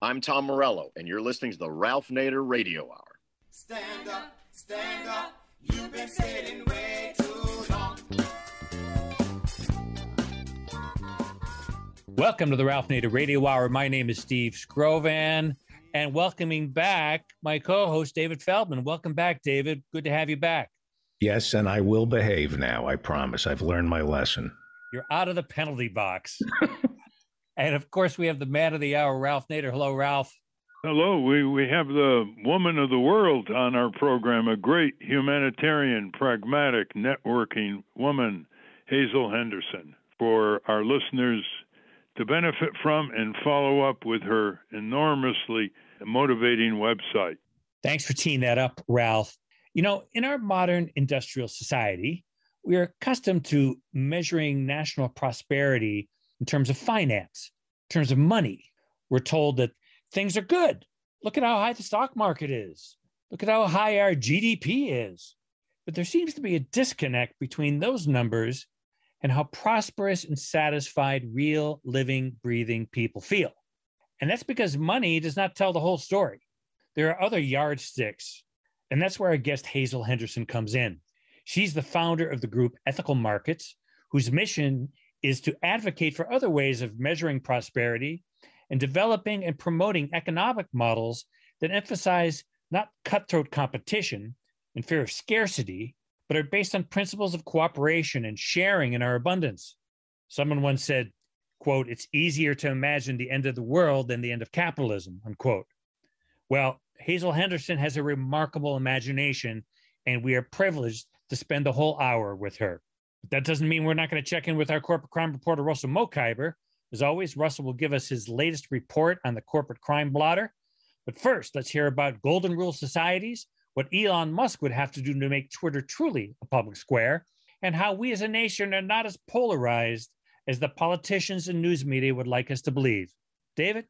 I'm Tom Morello, and you're listening to the Ralph Nader Radio Hour. Stand up, you've been sitting way too long. Welcome to the Ralph Nader Radio Hour. My name is Steve Scrovan, and welcoming back my co-host, David Feldman. Welcome back, David. Good to have you back. Yes, and I will behave now, I promise. I've learned my lesson. You're out of the penalty box. And, of course, we have the man of the hour, Ralph Nader. Hello, Ralph. Hello. We have the woman of the world on our program, a great humanitarian, pragmatic, networking woman, Hazel Henderson, for our listeners to benefit from and follow up with her enormously motivating website. Thanks for teeing that up, Ralph. You know, in our modern industrial society, we are accustomed to measuring national prosperity in terms of finance, in terms of money. We're told that things are good. Look at how high the stock market is. Look at how high our GDP is. But there seems to be a disconnect between those numbers and how prosperous and satisfied real, living, breathing people feel. And that's because money does not tell the whole story. There are other yardsticks, and that's where our guest Hazel Henderson comes in. She's the founder of the group Ethical Markets, whose mission is to advocate for other ways of measuring prosperity and developing and promoting economic models that emphasize not cutthroat competition and fear of scarcity, but are based on principles of cooperation and sharing in our abundance. Someone once said, quote, "It's easier to imagine the end of the world than the end of capitalism," unquote. Well, Hazel Henderson has a remarkable imagination, and we are privileged to spend the whole hour with her. But that doesn't mean we're not going to check in with our corporate crime reporter, Russell Mokhiber. As always, Russell will give us his latest report on the corporate crime blotter. But first, let's hear about golden rule societies, what Elon Musk would have to do to make Twitter truly a public square, and how we as a nation are not as polarized as the politicians and news media would like us to believe. David?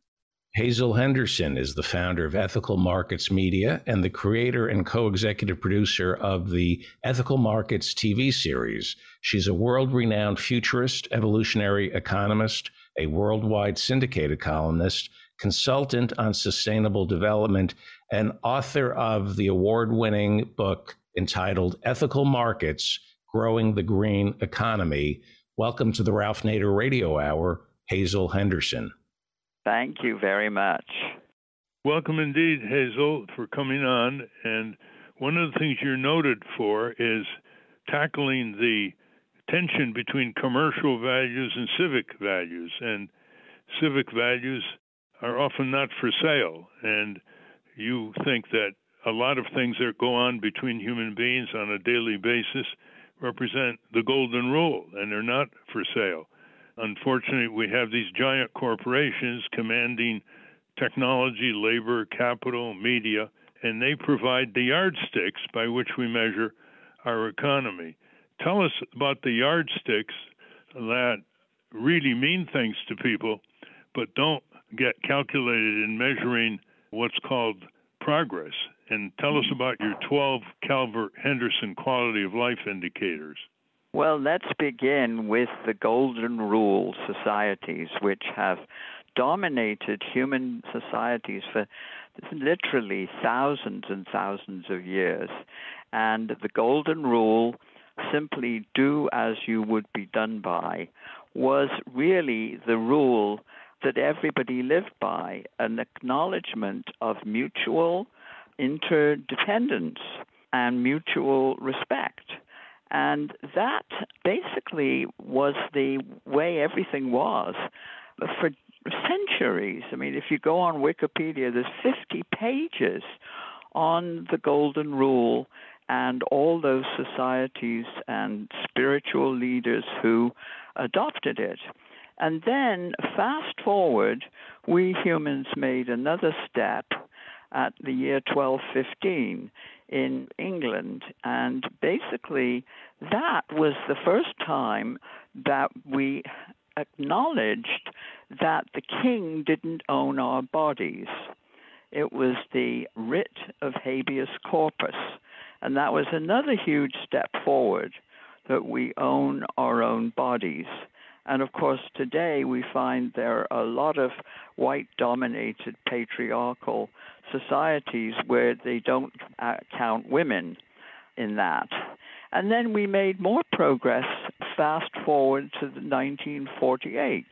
Hazel Henderson is the founder of Ethical Markets Media and the creator and co-executive producer of the Ethical Markets TV series. She's a world-renowned futurist, evolutionary economist, a worldwide syndicated columnist, consultant on sustainable development, and author of the award-winning book entitled Ethical Markets, Growing the Green Economy. Welcome to the Ralph Nader Radio Hour, Hazel Henderson. Thank you very much. Welcome indeed, Hazel, for coming on. And one of the things you're noted for is tackling the tension between commercial values and civic values. And civic values are often not for sale. And you think that a lot of things that go on between human beings on a daily basis represent the golden rule, and they're not for sale. Unfortunately, we have these giant corporations commanding technology, labor, capital, media, and they provide the yardsticks by which we measure our economy. Tell us about the yardsticks that really mean things to people, but don't get calculated in measuring what's called progress. And tell us about your 12 Calvert-Henderson quality of life indicators. Well, let's begin with the golden rule societies, which have dominated human societies for literally thousands and thousands of years. And the golden rule, simply do as you would be done by, was really the rule that everybody lived by, an acknowledgement of mutual interdependence and mutual respect. And that basically was the way everything was for centuries. I mean, if you go on Wikipedia, there's 50 pages on the Golden Rule and all those societies and spiritual leaders who adopted it. And then, fast forward, we humans made another step at the year 1215 in England. And basically, that was the first time that we acknowledged that the king didn't own our bodies. It was the writ of habeas corpus. And that was another huge step forward, that we own our own bodies. And of course, today we find there are a lot of white-dominated patriarchal societies where they don't count women in that. And then we made more progress fast forward to 1948,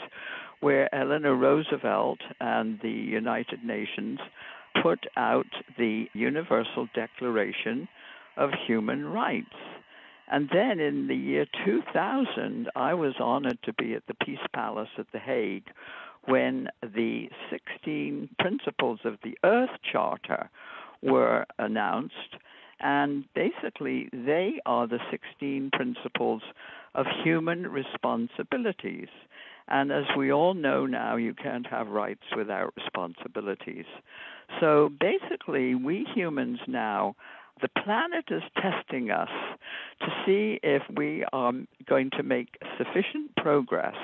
where Eleanor Roosevelt and the United Nations put out the Universal Declaration of Human Rights. And then in the year 2000, I was honored to be at the Peace Palace at The Hague when the 16 principles of the Earth Charter were announced. And basically, they are the 16 principles of human responsibilities. And as we all know now, you can't have rights without responsibilities. So basically, we humans now, the planet is testing us to see if we are going to make sufficient progress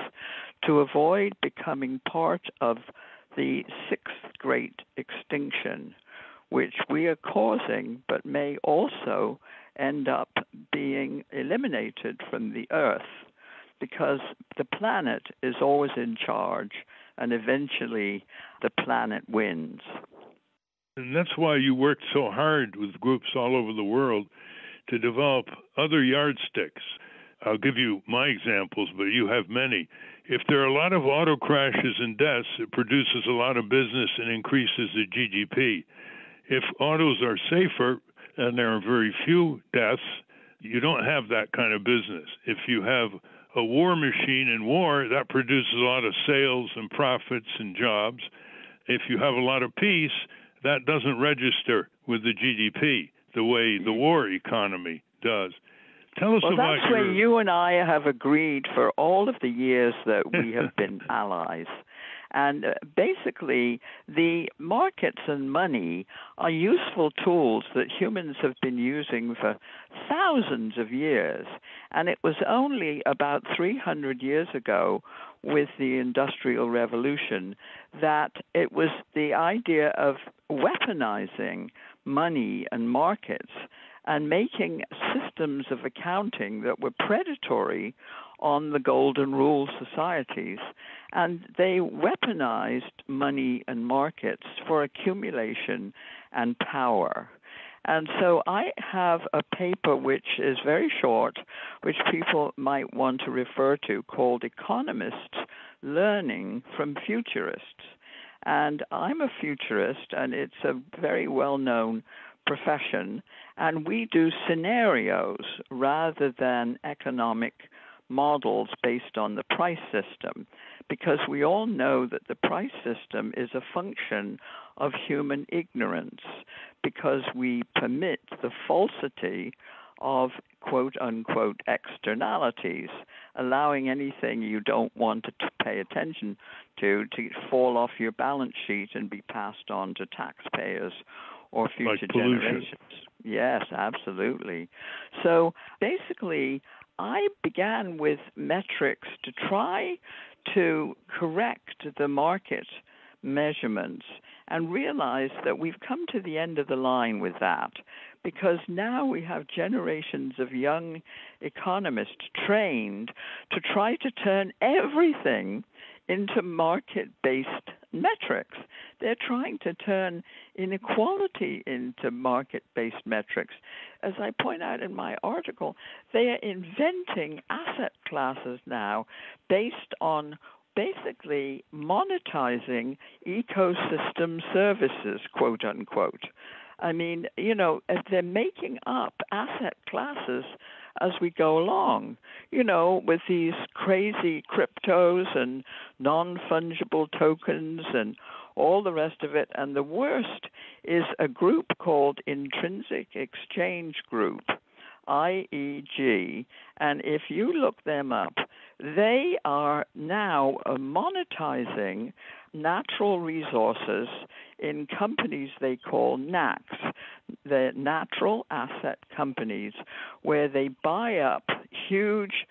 to avoid becoming part of the sixth great extinction, which we are causing, but may also end up being eliminated from the Earth, because the planet is always in charge, and eventually the planet wins. And that's why you worked so hard with groups all over the world to develop other yardsticks. I'll give you my examples, but you have many. If there are a lot of auto crashes and deaths, it produces a lot of business and increases the GDP. If autos are safer and there are very few deaths, you don't have that kind of business. If you have a war machine in war, that produces a lot of sales and profits and jobs. If you have a lot of peace, that doesn't register with the GDP the way the war economy does. Tell us about that's where you and I have agreed for all of the years that we have been allies. And basically, the markets and money are useful tools that humans have been using for thousands of years. And it was only about 300 years ago with the Industrial Revolution that it was the idea of weaponizing money and markets and making systems of accounting that were predatory on the Golden Rule societies. And they weaponized money and markets for accumulation and power. And so I have a paper which is very short, which people might want to refer to, called Economists Learning from Futurists. And I'm a futurist, and it's a very well-known profession, and we do scenarios rather than economic models based on the price system, because we all know that the price system is a function of human ignorance, because we permit the falsity of quote-unquote externalities, allowing anything you don't want to pay attention to fall off your balance sheet and be passed on to taxpayers or future generations. Yes, absolutely. So basically, I began with metrics to try to correct the market measurements and realized that we've come to the end of the line with that, because now we have generations of young economists trained to try to turn everything into market-based metrics. They're trying to turn inequality into market-based metrics. As I point out in my article, they are inventing asset classes now based on basically monetizing ecosystem services, quote unquote. I mean, they're making up asset classes as we go along, with these crazy cryptos and non-fungible tokens and all the rest of it. And the worst is a group called Intrinsic Exchange Group, IEG, and if you look them up, they are now monetizing natural resources in companies they call NACs, the natural asset companies, where they buy up huge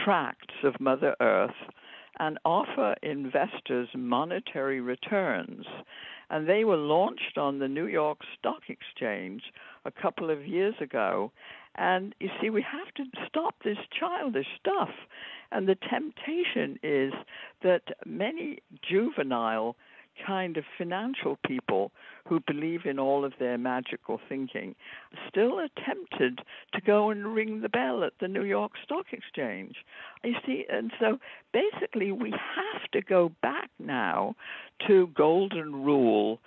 tracts of Mother Earth and offer investors monetary returns. And they were launched on the New York Stock Exchange a couple of years ago, And you see, we have to stop this childish stuff. And the temptation is that many juvenile kind of financial people who believe in all of their magical thinking still are tempted to go and ring the bell at the New York Stock Exchange. You see, and so basically we have to go back now to golden rule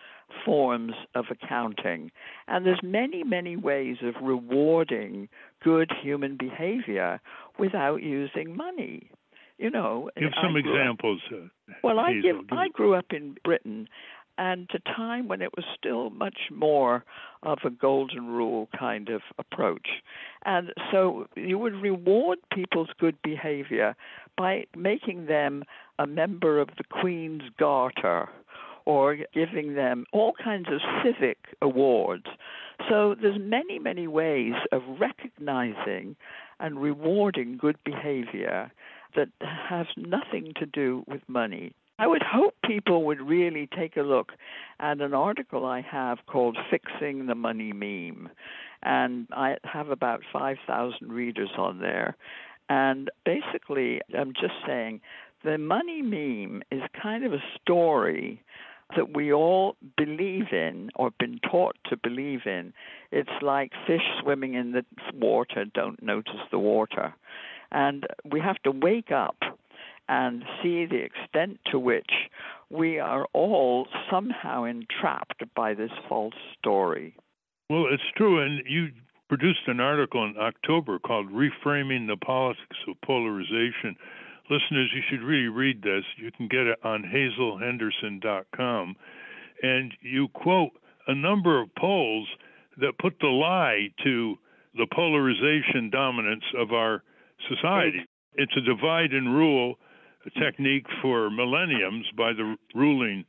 forms of accounting. And there's many, many ways of rewarding good human behavior without using money. You know, give some examples. Well, Hazel, I grew up in Britain, and at a time when it was still much more of a golden rule kind of approach. And so you would reward people's good behavior by making them a member of the Queen's Garter or giving them all kinds of civic awards. So there's many, many ways of recognizing and rewarding good behavior that has nothing to do with money. I would hope people would really take a look at an article I have called Fixing the Money Meme. And I have about 5,000 readers on there. And basically, I'm just saying the money meme is kind of a story that we all believe in or been taught to believe in. It's like fish swimming in the water don't notice the water. And we have to wake up and see the extent to which we are all somehow entrapped by this false story. Well, it's true. And you produced an article in October called Reframing the Politics of Polarization. Listeners, you should really read this. You can get it on hazelhenderson.com. And you quote a number of polls that put the lie to the polarization dominance of our society. It's a divide and rule technique for millenniums by the ruling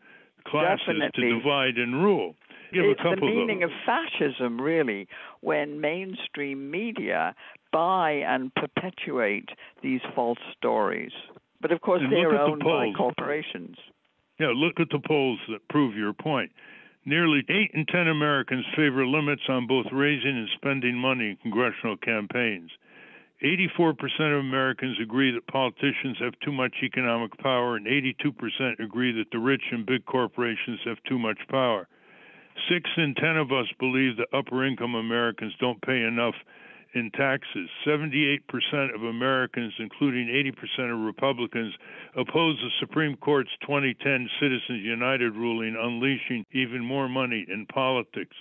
classes. Definitely. To divide and rule. It's the meaning of fascism, really, when mainstream media buy and perpetuate these false stories. But, of course, they're owned by corporations. Yeah, look at the polls that prove your point. Nearly 8 in 10 Americans favor limits on both raising and spending money in congressional campaigns. 84% of Americans agree that politicians have too much economic power, and 82% agree that the rich and big corporations have too much power. 6 in 10 of us believe that upper-income Americans don't pay enough in taxes. 78% of Americans, including 80% of Republicans, oppose the Supreme Court's 2010 Citizens United ruling unleashing even more money in politics.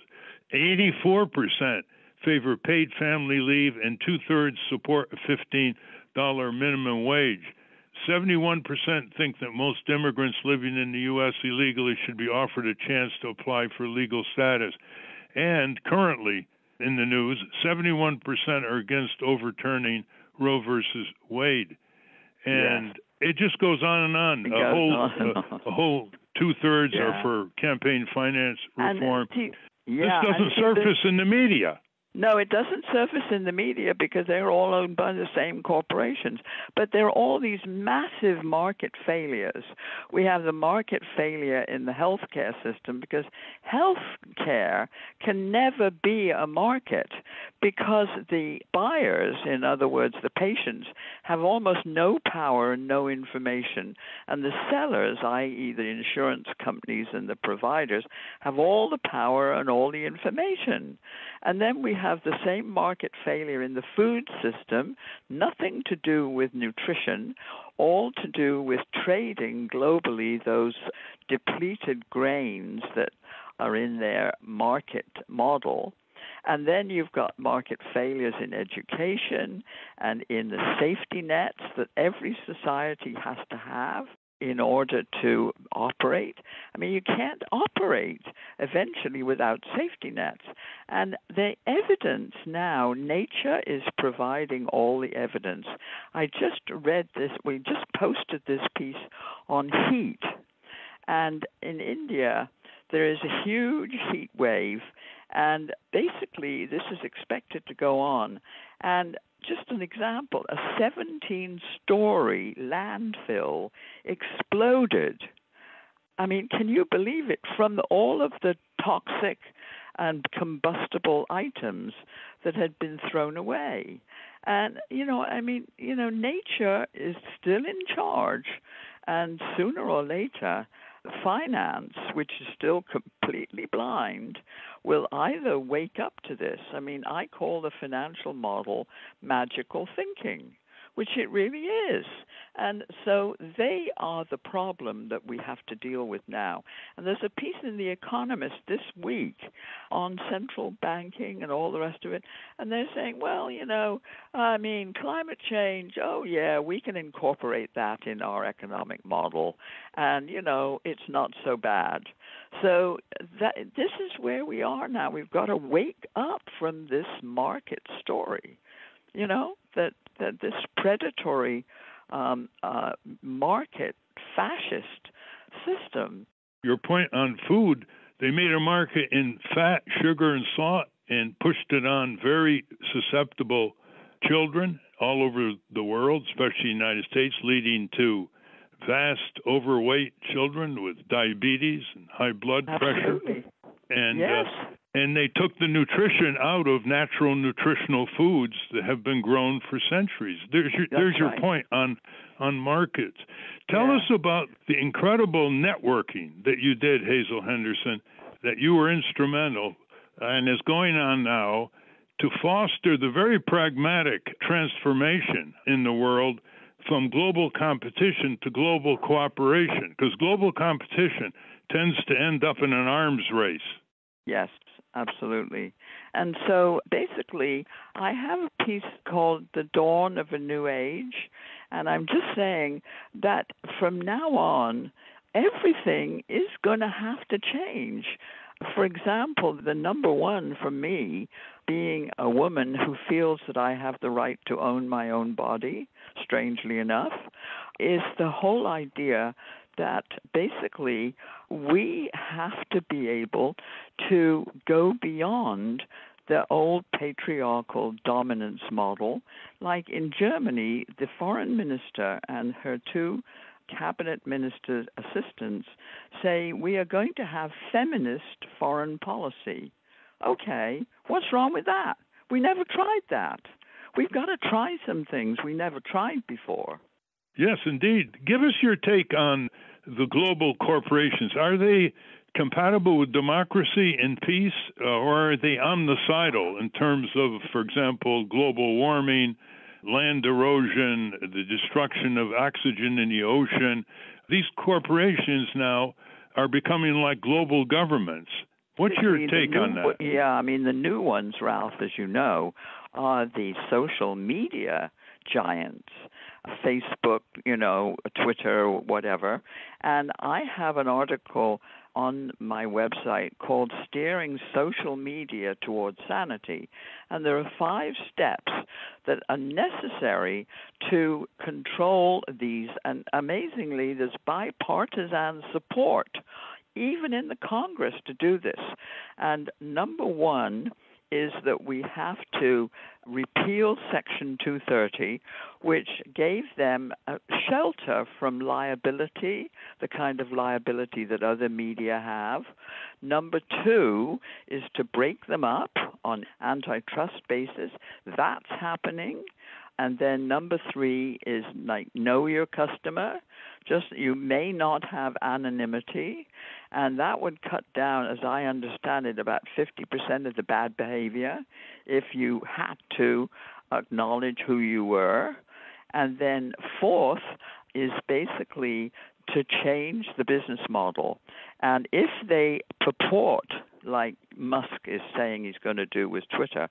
84% favor paid family leave, and 2/3 support a $15 minimum wage. 71% think that most immigrants living in the U.S. illegally should be offered a chance to apply for legal status. And currently, in the news, 71% are against overturning Roe versus Wade. And it just goes on and on. A whole 2/3 are for campaign finance reform. This doesn't surface in the media. No, it doesn't surface in the media because they're all owned by the same corporations. But there are all these massive market failures. We have the market failure in the healthcare system because healthcare can never be a market because the buyers, in other words, the patients, have almost no power and no information. And the sellers, i.e. the insurance companies and the providers, have all the power and all the information. And then we have the same market failure in the food system, nothing to do with nutrition, all to do with trading globally those depleted grains that are in their market model. And then you've got market failures in education and in the safety nets that every society has to have in order to operate. I mean, you can't operate eventually without safety nets. And the evidence now, nature is providing all the evidence. I just read this, we just posted this piece on heat. And in India, there is a huge heat wave. And basically, this is expected to go on. And just an example, a 17-story landfill exploded. I mean, can you believe it? From all of the toxic and combustible items that had been thrown away. And, nature is still in charge. And sooner or later, finance, which is still completely blind, will either wake up to this. I call the financial model magical thinking, which it really is. And so they are the problem that we have to deal with now. And there's a piece in The Economist this week on central banking and all the rest of it. And they're saying, climate change, oh, yeah, we can incorporate that in our economic model. And, it's not so bad. So this is where we are now. We've got to wake up from this market story. That this predatory market fascist system. Your point on food, they made a market in fat, sugar, and salt and pushed it on very susceptible children all over the world, especially the United States, leading to vast overweight children with diabetes and high blood Absolutely. pressure. And yes. And they took the nutrition out of natural nutritional foods that have been grown for centuries. There's your point on markets. Tell us about the incredible networking that you did, Hazel Henderson, that you were instrumental and is going on now to foster the very pragmatic transformation in the world from global competition to global cooperation, because global competition tends to end up in an arms race. Yes. Absolutely. And so basically, I have a piece called The Dawn of a New Age, and I'm just saying that from now on, everything is going to have to change. For example, the number one for me, being a woman who feels that I have the right to own my own body, strangely enough, is the whole idea that basically we have to be able to go beyond the old patriarchal dominance model. Like in Germany, the foreign minister and her two cabinet minister assistants say, we are going to have feminist foreign policy. Okay, what's wrong with that? We never tried that. We've got to try some things we never tried before. Yes, indeed. Give us your take on the global corporations. Are they compatible with democracy and peace, or are they omnicidal in terms of, for example, global warming, land erosion, the destruction of oxygen in the ocean? These corporations now are becoming like global governments. What's your take on that? Yeah, the new ones, Ralph, as you know, are the social media giants. Facebook, Twitter, whatever. And I have an article on my website called Steering Social Media Towards Sanity. And there are 5 steps that are necessary to control these. And amazingly, there's bipartisan support, even in the Congress, to do this. And number 1 is that we have to repeal Section 230, which gave them a shelter from liability, the kind of liability that other media have. Number 2 is to break them up on antitrust basis. That's happening. And then number 3 is know your customer. Just you may not have anonymity, and that would cut down, as I understand it, about 50% of the bad behavior if you had to acknowledge who you were. And then 4th is basically to change the business model. And if they purport, like Musk is saying he's going to do with Twitter,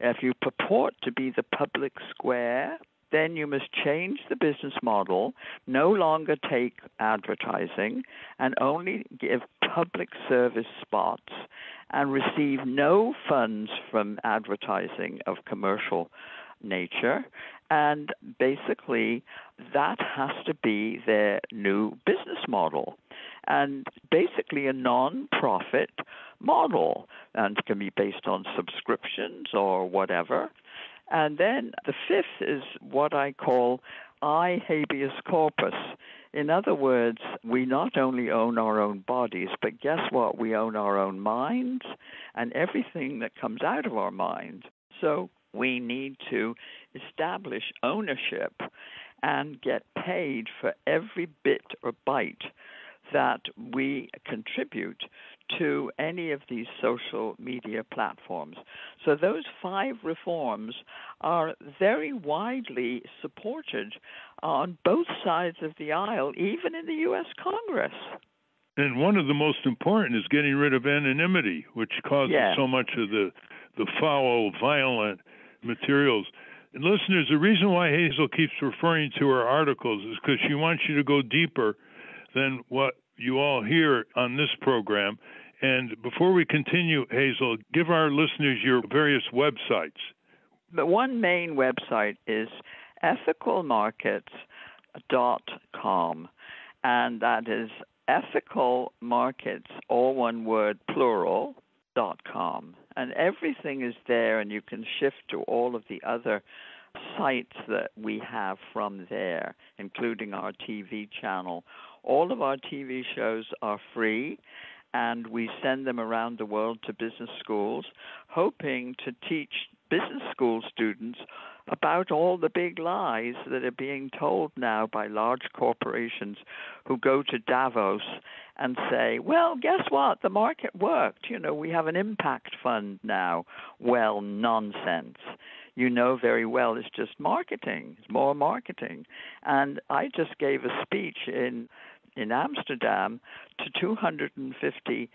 if you purport to be the public square, then you must change the business model, no longer take advertising, and only give public service spots, and receive no funds from advertising of commercial nature. And basically, that has to be their new business model. And basically a non-profit model, and it can be based on subscriptions or whatever. And then the 5th is what I call habeas corpus. In other words, we not only own our own bodies, but guess what? We own our own minds and everything that comes out of our minds. So we need to establish ownership and get paid for every bit or byte that we contribute to any of these social media platforms. So those 5 reforms are very widely supported on both sides of the aisle, even in the U.S. Congress. And one of the most important is getting rid of anonymity, which causes so much of the foul, violent materials. And listeners, the reason why Hazel keeps referring to her articles is because she wants you to go deeper than what you all hear on this program. And before we continue, Hazel, give our listeners your various websites. The one main website is ethicalmarkets.com, and that is ethicalmarkets, all one word, plural.com. And everything is there, and you can shift to all of the other sites that we have from there, including our TV channel. All of our TV shows are free, and we send them around the world to business schools, hoping to teach business school students about all the big lies that are being told now by large corporations who go to Davos and say, well, guess what? The market worked. You know, we have an impact fund now. Well, nonsense. You know very well it's just marketing. It's more marketing. And I just gave a speech in Amsterdam to 250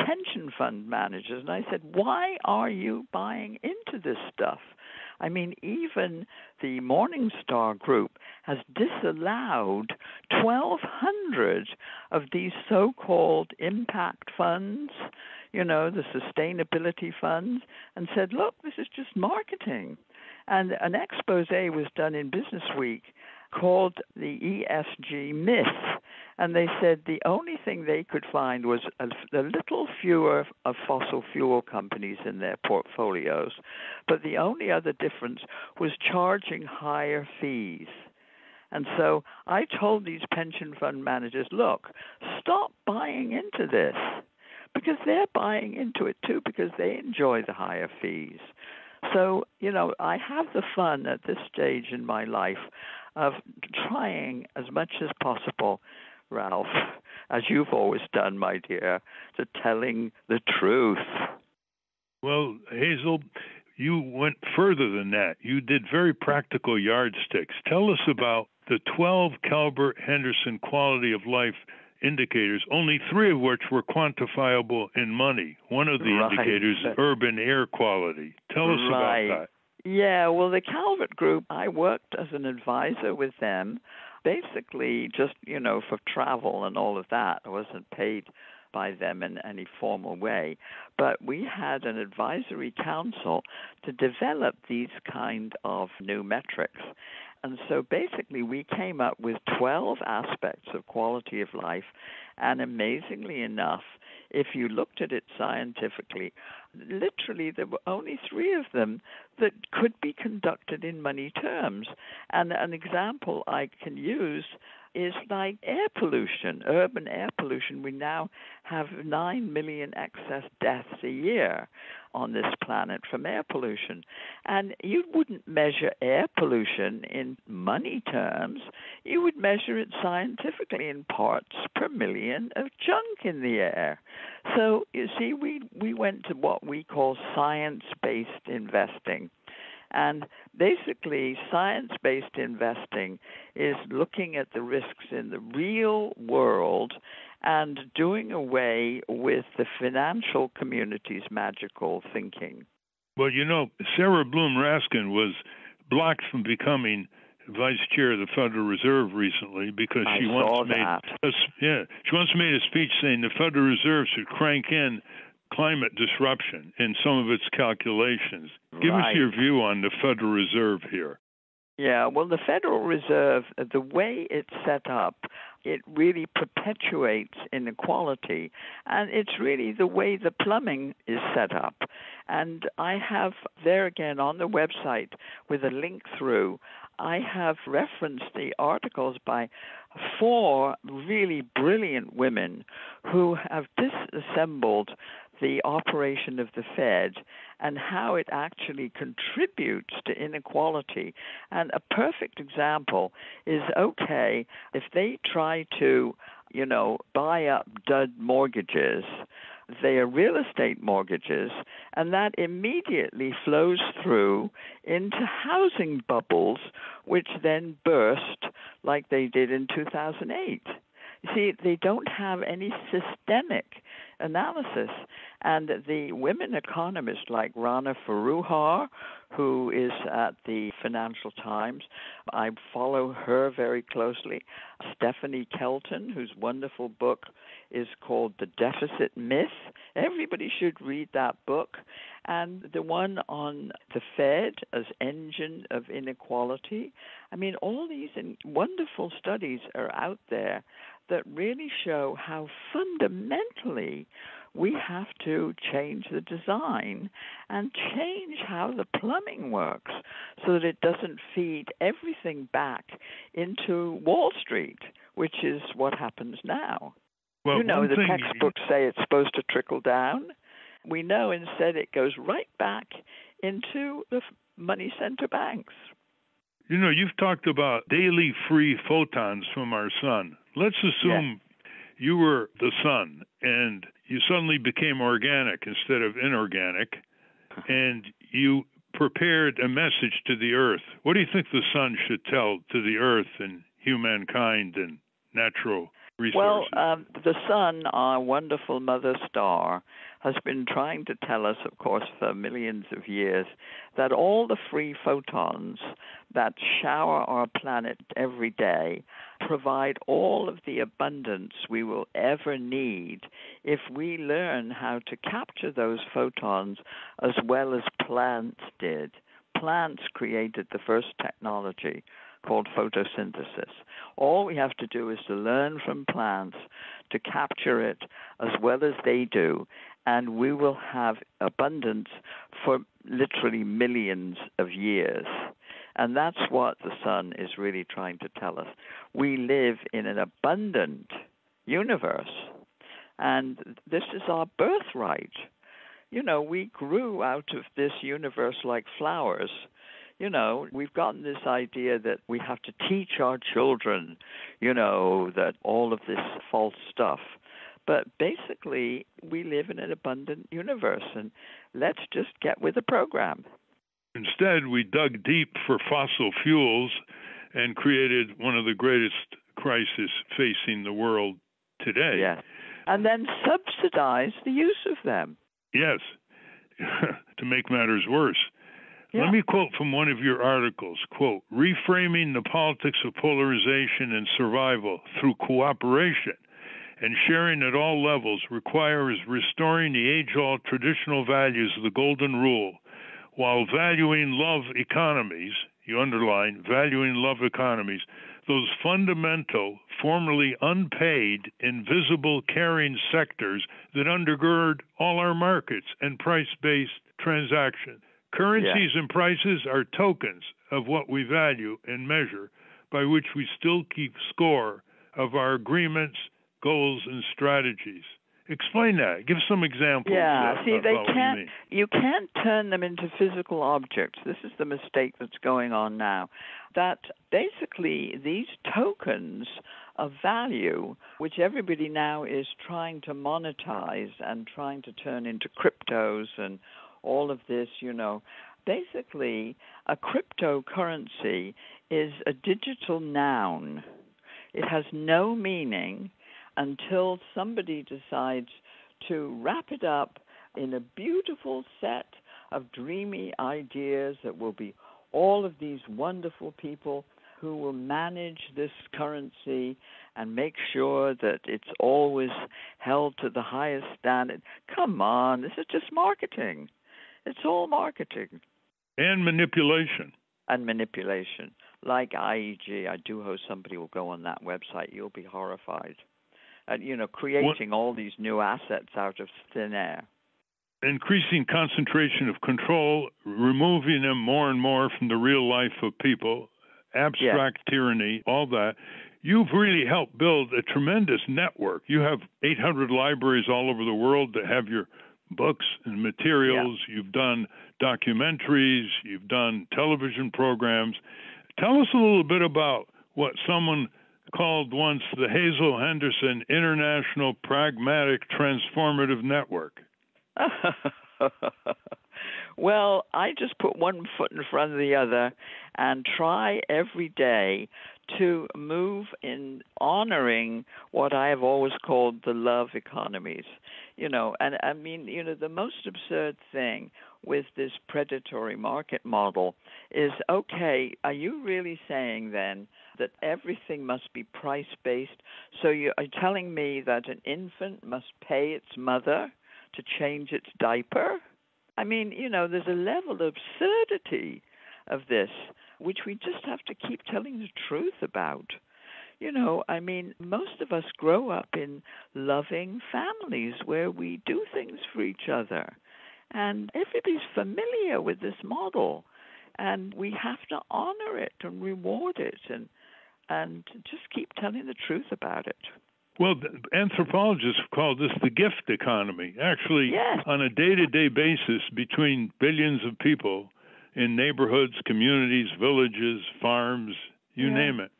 pension fund managers, and I said, why are you buying into this stuff? I mean, even the Morningstar Group has disallowed 1,200 of these so-called impact funds, you know, the sustainability funds, and said, look, this is just marketing. And an expose was done in Business Week called the ESG myth. And they said the only thing they could find was a little fewer of fossil fuel companies in their portfolios. But the only other difference was charging higher fees. And so I told these pension fund managers, look, stop buying into this, because they're buying into it too, because they enjoy the higher fees. So, you know, I have the fun at this stage in my life of trying as much as possible, Ralph, as you've always done, my dear, to telling the truth. Well, Hazel, you went further than that. You did very practical yardsticks. Tell us about the 12 Calvert Henderson quality of life indicators, only 3 of which were quantifiable in money. One of the indicators is urban air quality. Tell us about that. Yeah, well, the Calvert Group, I worked as an advisor with them, basically just, you know, for travel and all of that. I wasn't paid by them in any formal way. But we had an advisory council to develop these kind of new metrics. And so basically we came up with 12 aspects of quality of life, and amazingly enough, if you looked at it scientifically, literally there were only 3 of them that could be conducted in money terms. And an example I can use is like air pollution, urban air pollution. We now have 9 million excess deaths a year on this planet from air pollution. And you wouldn't measure air pollution in money terms. You would measure it scientifically in parts per million of junk in the air. So, you see, we went to what we call science-based investing. And basically, science-based investing is looking at the risks in the real world and doing away with the financial community's magical thinking. Well, you know, Sarah Bloom Raskin was blocked from becoming vice chair of the Federal Reserve recently because she once made a speech saying the Federal Reserve should crank in climate disruption in some of its calculations. Give us your view on the Federal Reserve here. Yeah, well, the Federal Reserve, the way it's set up, it really perpetuates inequality. And it's really the way the plumbing is set up. And I have there again on the website with a link through, I have referenced the articles by four really brilliant women who have disassembled the operation of the Fed and how it actually contributes to inequality. And a perfect example is, okay, if they try to, buy up dud mortgages, they are real estate mortgages, and that immediately flows through into housing bubbles, which then burst like they did in 2008. You see, they don't have any systemic analysis. And the women economists like Rana Foroohar, who is at the Financial Times, I follow her very closely. Stephanie Kelton, whose wonderful book is called The Deficit Myth. Everybody should read that book. And the one on the Fed as engine of inequality. I mean, all these wonderful studies are out there that really show how fundamentally we have to change the design and change how the plumbing works so that it doesn't feed everything back into Wall Street, which is what happens now. Well, the textbooks say it's supposed to trickle down. We know instead it goes right back into the money center banks. You've talked about daily free photons from our sun. Let's assume you were the sun and you suddenly became organic instead of inorganic, and you prepared a message to the earth. What do you think the sun should tell to the earth and humankind and natural resources? Well, the sun, our wonderful mother star, has been trying to tell us, of course, for millions of years, that all the free photons that shower our planet every day provide all of the abundance we will ever need if we learn how to capture those photons as well as plants did. Plants created the first technology called photosynthesis. All we have to do is to learn from plants to capture it as well as they do, and we will have abundance for literally millions of years. And that's what the sun is really trying to tell us. We live in an abundant universe, and this is our birthright. We grew out of this universe like flowers. We've gotten this idea that we have to teach our children, that all of this false stuff. But basically, we live in an abundant universe, and let's just get with the program. Instead, we dug deep for fossil fuels and created one of the greatest crises facing the world today. Yes. And then subsidize the use of them. Yes, to make matters worse. Yeah. Let me quote from one of your articles, quote, "Reframing the politics of polarization and survival through cooperation and sharing at all levels requires restoring the age-old traditional values of the Golden Rule while valuing love economies," you underline, valuing love economies, "those fundamental, formerly unpaid, invisible, caring sectors that undergird all our markets and price-based transactions. Currencies and prices are tokens of what we value and measure, by which we still keep score of our agreements, goals, and strategies." Explain that. Give some examples. Yeah, see, you can't turn them into physical objects. This is the mistake that's going on now. That basically these tokens of value, which everybody now is trying to monetize and trying to turn into cryptos and all of this, basically a cryptocurrency is a digital noun. It has no meaning until somebody decides to wrap it up in a beautiful set of dreamy ideas that will be all of these wonderful people who will manage this currency and make sure that it's always held to the highest standard. Come on, this is just marketing. It's all marketing. And manipulation. And manipulation. Like IEG, I do hope somebody will go on that website. You'll be horrified. Creating all these new assets out of thin air. Increasing concentration of control, removing them more and more from the real life of people, abstract tyranny, all that. you've really helped build a tremendous network. You have 800 libraries all over the world that have your books and materials. Yeah. You've done documentaries. You've done television programs. Tell us a little bit about what someone called once the Hazel Henderson International Pragmatic Transformative Network. Well, I just put one foot in front of the other and try every day to move in honoring what I have always called the love economies. And I mean, the most absurd thing with this predatory market model is, okay, are you really saying then that everything must be price-based? So you are telling me that an infant must pay its mother to change its diaper? I mean, there's a level of absurdity of this, which we just have to keep telling the truth about. I mean, most of us grow up in loving families where we do things for each other. And everybody's familiar with this model. And we have to honor it and reward it and just keep telling the truth about it. Well, anthropologists call this the gift economy. Actually, yes. On a day-to-day basis between billions of people in neighborhoods, communities, villages, farms, you name it,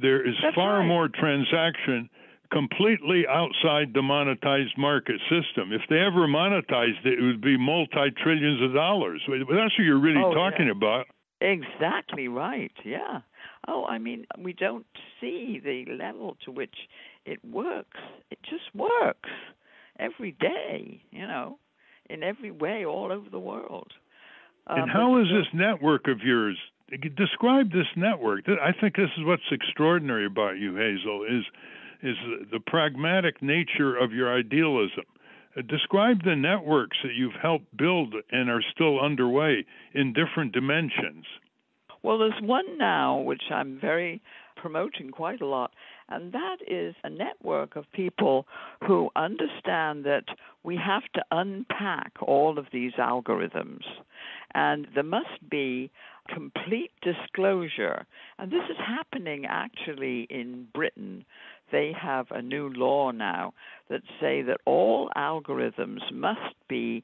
there is far more transaction completely outside the monetized market system. If they ever monetized it, it would be multi-trillions of dollars. That's what you're really talking about. Exactly right, yeah. Oh, I mean, we don't see the level to which it works. It just works every day, in every way all over the world. And how is this network of yours? Describe this network. I think this is what's extraordinary about you, Hazel, is the pragmatic nature of your idealism. Describe the networks that you've helped build and are still underway in different dimensions. Well, there's one now which I'm very promoting quite a lot, and that is a network of people who understand that we have to unpack all of these algorithms, and there must be complete disclosure. And this is happening actually in Britain. They have a new law now that say that all algorithms must be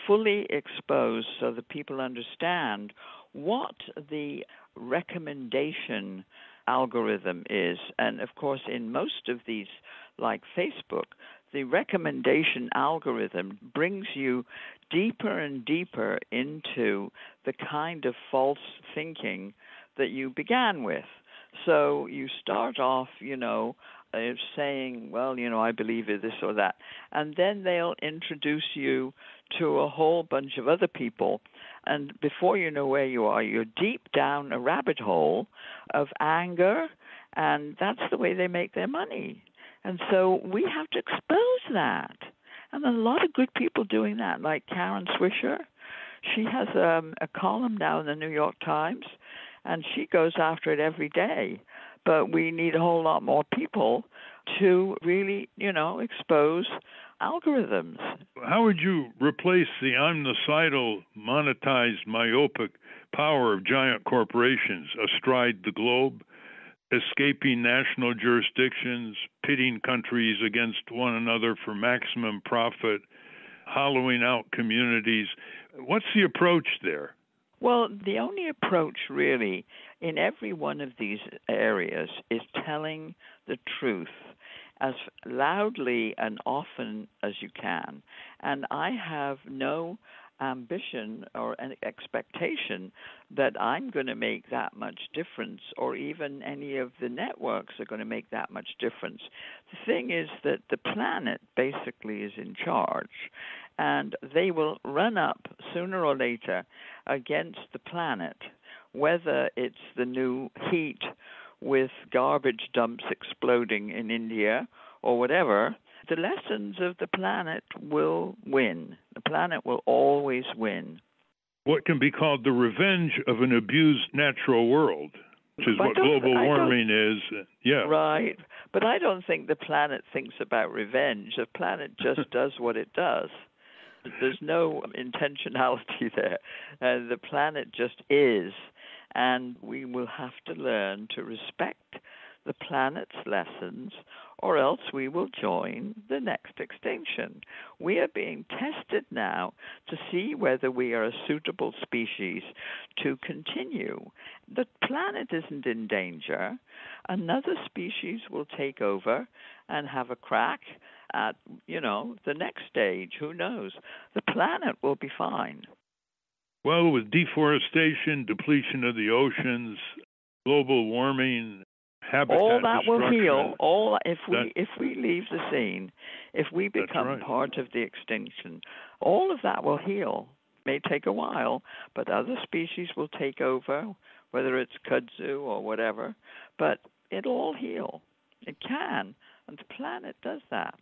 fully exposed so that people understand what the recommendation algorithm is. And of course, in most of these, like Facebook, the recommendation algorithm brings you deeper and deeper into the kind of false thinking that you began with. So you start off, saying, well, I believe in this or that. And then they'll introduce you to a whole bunch of other people. And before you know where you are, you're deep down a rabbit hole of anger. And that's the way they make their money. And so we have to expose that. And a lot of good people doing that, like Karen Swisher. She has a column now in the New York Times, and she goes after it every day. But we need a whole lot more people to really, expose algorithms. How would you replace the omnicidal, monetized, myopic power of giant corporations astride the globe, escaping national jurisdictions, pitting countries against one another for maximum profit, hollowing out communities? What's the approach there? Well, the only approach really in every one of these areas is telling the truth as loudly and often as you can. And I have no ambition or an expectation that I'm going to make that much difference, or even any of the networks are going to make that much difference. The thing is that the planet basically is in charge, and they will run up sooner or later against the planet, whether it's the new heat with garbage dumps exploding in India or whatever. The lessons of the planet will win. The planet will always win. What can be called the revenge of an abused natural world, which is what global warming is. Yeah. Right. But I don't think the planet thinks about revenge. The planet just does what it does. There's no intentionality there. The planet just is. And we will have to learn to respect the planet's lessons, or else we will join the next extinction. We are being tested now to see whether we are a suitable species to continue. The planet isn't in danger. Another species will take over and have a crack at, the next stage. Who knows? The planet will be fine. Well, with deforestation, depletion of the oceans, global warming, habitat all that will heal. If we leave the scene, if we become part of the extinction, all of that will heal. May take a while, but other species will take over, whether it's kudzu or whatever. But it'll all heal. It can, and the planet does that.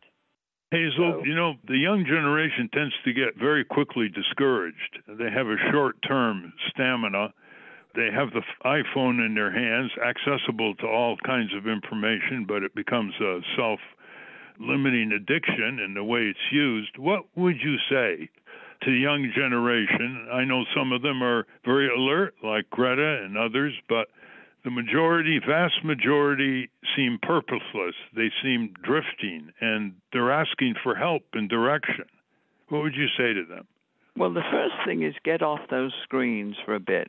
Hazel, the young generation tends to get very quickly discouraged. They have a short-term stamina. They have the iPhone in their hands, accessible to all kinds of information, but it becomes a self-limiting addiction in the way it's used. What would you say to the young generation? I know some of them are very alert, like Greta and others, but the vast majority, seem purposeless. They seem drifting, and they're asking for help and direction. What would you say to them? Well, the first thing is get off those screens for a bit,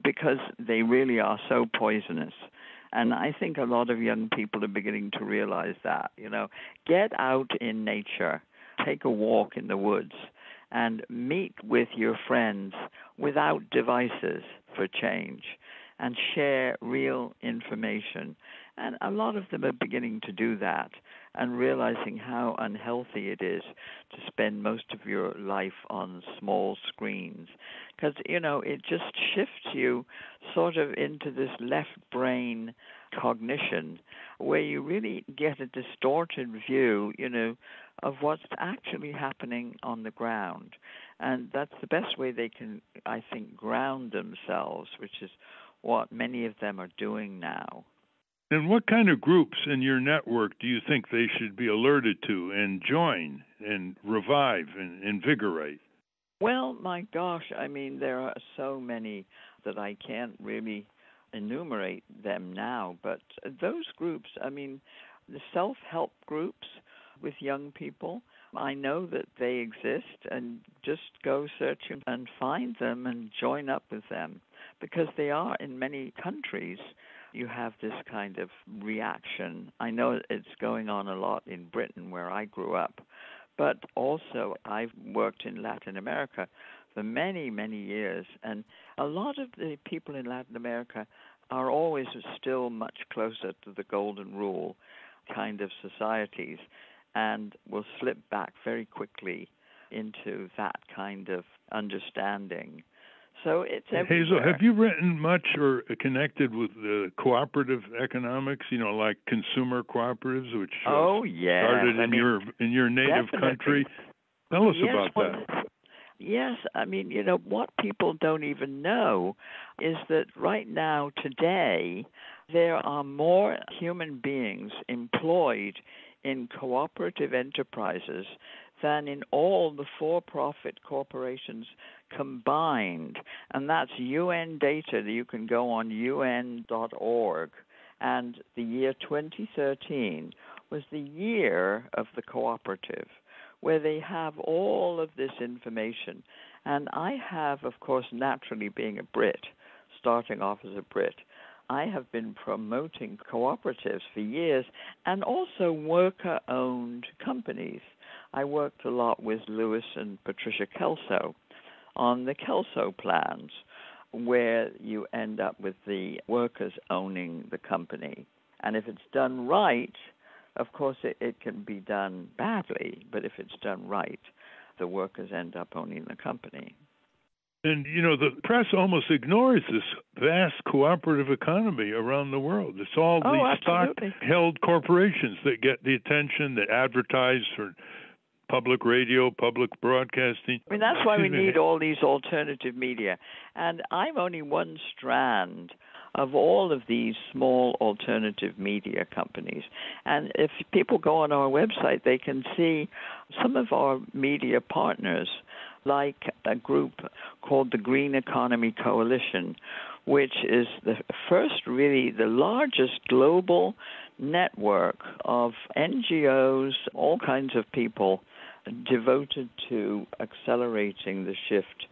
because they really are so poisonous. And I think a lot of young people are beginning to realize that. Get out in nature, take a walk in the woods, and meet with your friends without devices for change, and share real information. And a lot of them are beginning to do that and realizing how unhealthy it is to spend most of your life on small screens. Because, it just shifts you sort of into this left brain cognition where you really get a distorted view, of what's actually happening on the ground. And that's the best way they can, I think, ground themselves, which is what many of them are doing now. And what kind of groups in your network do you think they should be alerted to and join and revive and invigorate? Well, my gosh, there are so many that I can't really enumerate them now. But those groups, the self-help groups with young people, I know that they exist, and just go search and find them and join up with them, because they are in many countries. You have this kind of reaction. I know it's going on a lot in Britain, where I grew up, but also I've worked in Latin America for many, many years, and a lot of the people in Latin America are always still much closer to the golden rule kind of societies, and will slip back very quickly into that kind of understanding. So it's everywhere. Hazel, have you written much or connected with the cooperative economics, like consumer cooperatives, which started in your native country? Tell us about that. Yes, what people don't even know is that right now, today, there are more human beings employed in cooperative enterprises than in all the for-profit corporations combined. And that's UN data that you can go on UN.org. And the year 2013 was the year of the cooperative, where they have all of this information. And I have, of course, naturally being a Brit, starting off as a Brit, I have been promoting cooperatives for years, and also worker-owned companies. I worked a lot with Lewis and Patricia Kelso on the Kelso plans, where you end up with the workers owning the company. And if it's done right, of course, it can be done badly, but if it's done right, the workers end up owning the company. And, the press almost ignores this vast cooperative economy around the world. It's all these stock-held corporations that get the attention, that advertise for public radio, public broadcasting. That's why we need all these alternative media. And I'm only one strand of all of these small alternative media companies. And if people go on our website, they can see some of our media partners, like a group called the Green Economy Coalition, which is the first, really, the largest global network of NGOs, all kinds of people devoted to accelerating the shift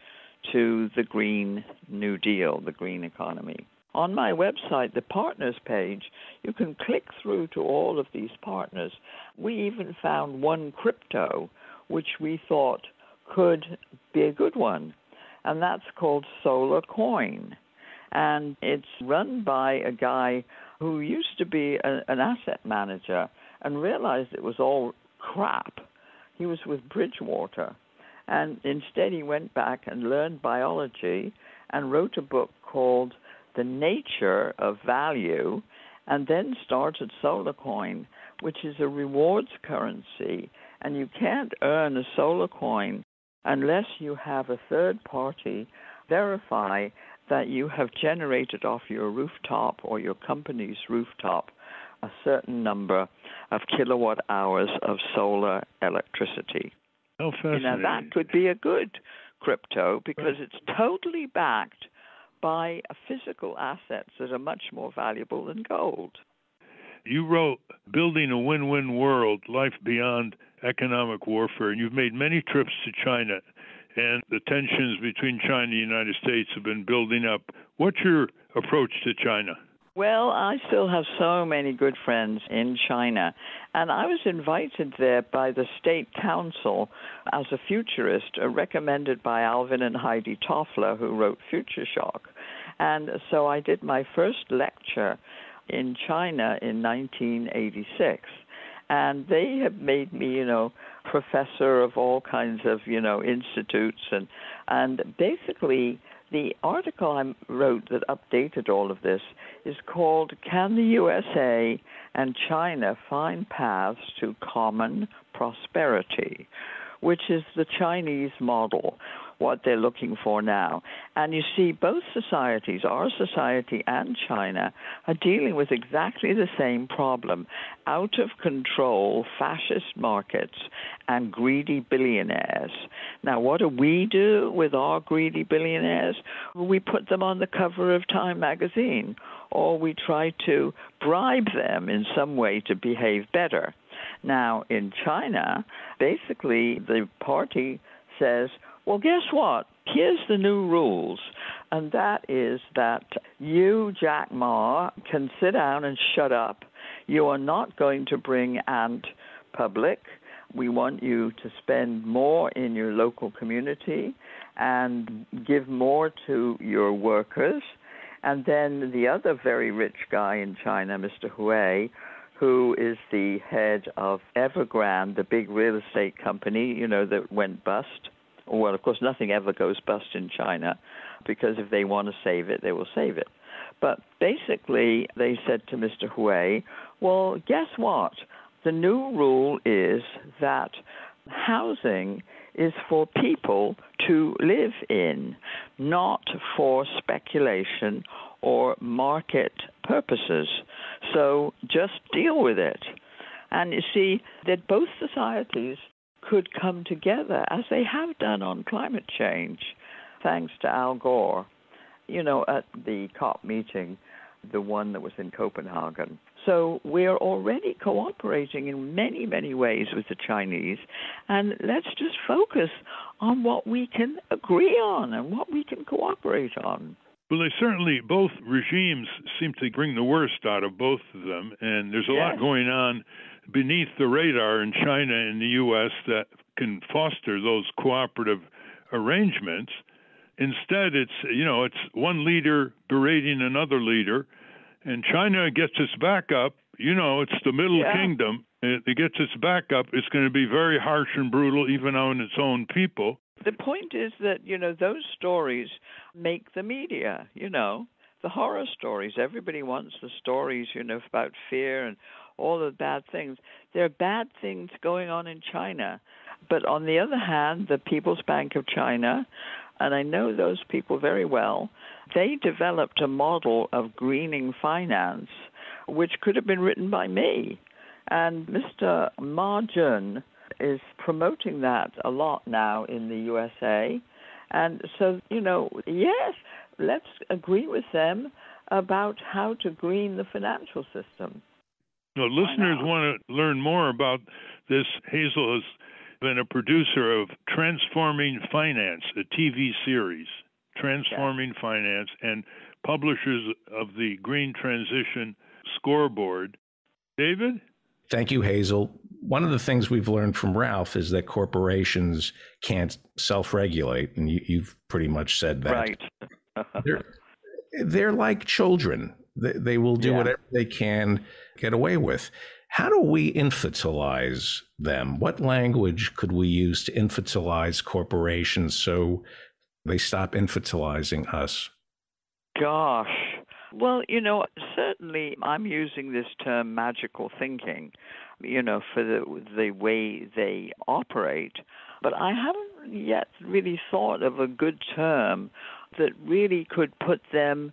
to the Green New Deal, the green economy. On my website, the partners page, you can click through to all of these partners. We even found one crypto which we thought could be a good one, and that's called Solar Coin. And it's run by a guy who used to be an asset manager and realized it was all crap. He was with Bridgewater. And instead he went back and learned biology and wrote a book called The Nature of Value, and then started Solar Coin, which is a rewards currency. And you can't earn a Solar Coin unless you have a third party verify that you have generated off your rooftop or your company's rooftop a certain number of kilowatt hours of solar electricity. How fascinating. Now, that could be a good crypto because it's totally backed by physical assets that are much more valuable than gold. You wrote Building a Win-Win World, Life Beyond Economic Warfare, and you've made many trips to China, and the tensions between China and the United States have been building up. What's your approach to China? Well, I still have so many good friends in China, and I was invited there by the State Council as a futurist, recommended by Alvin and Heidi Toffler, who wrote Future Shock. And so I did my first lecture in China in 1986. And they have made me, professor of all kinds of, institutes. And basically, the article I wrote that updated all of this is called Can the USA and China Find Paths to Common Prosperity, which is the Chinese model, what they're looking for now. And you see, both societies, our society and China, are dealing with exactly the same problem: out of control fascist markets and greedy billionaires. Now, what do we do with our greedy billionaires? We put them on the cover of Time magazine, or we try to bribe them in some way to behave better. Now, in China, basically the party says, well, guess what? Here's the new rules, and that is that you, Jack Ma, can sit down and shut up. You are not going to bring Ant public. We want you to spend more in your local community and give more to your workers. And then the other very rich guy in China, Mr. Hui, who is the head of Evergrande, the big real estate company, that went bust. Well, of course, nothing ever goes bust in China, because if they want to save it, they will save it. But basically, they said to Mr. Hui, well, guess what? The new rule is that housing is for people to live in, not for speculation or market purposes. So just deal with it. And you see that both societies could come together, as they have done on climate change, thanks to Al Gore, at the COP meeting, the one that was in Copenhagen. So we're already cooperating in many, many ways with the Chinese, and let's just focus on what we can agree on and what we can cooperate on. Well, they certainly, both regimes seem to bring the worst out of both of them, and there's a lot going on beneath the radar in China and the U.S. that can foster those cooperative arrangements. Instead, it's one leader berating another leader, and China gets its back up. It's the Middle Kingdom. It gets its back up. It's going to be very harsh and brutal, even on its own people. The point is that, those stories make the media, the horror stories. Everybody wants the stories, about fear and all the bad things. There are bad things going on in China. But on the other hand, the People's Bank of China, and I know those people very well, they developed a model of greening finance, which could have been written by me. And Mr. Ma Jun is promoting that a lot now in the USA. And so, yes, let's agree with them about how to green the financial system. Well, listeners want to learn more about this. Hazel has been a producer of Transforming Finance, a TV series, Transforming Finance, and publishers of the Green Transition Scoreboard. David? Thank you, Hazel. One of the things we've learned from Ralph is that corporations can't self-regulate, and you've pretty much said that. Right. They're like children. They will do whatever they can get away with. How do we infantilize them? What language could we use to infantilize corporations so they stop infantilizing us? Gosh. Well, certainly I'm using this term magical thinking, for the way they operate. But I haven't yet really thought of a good term that really could put them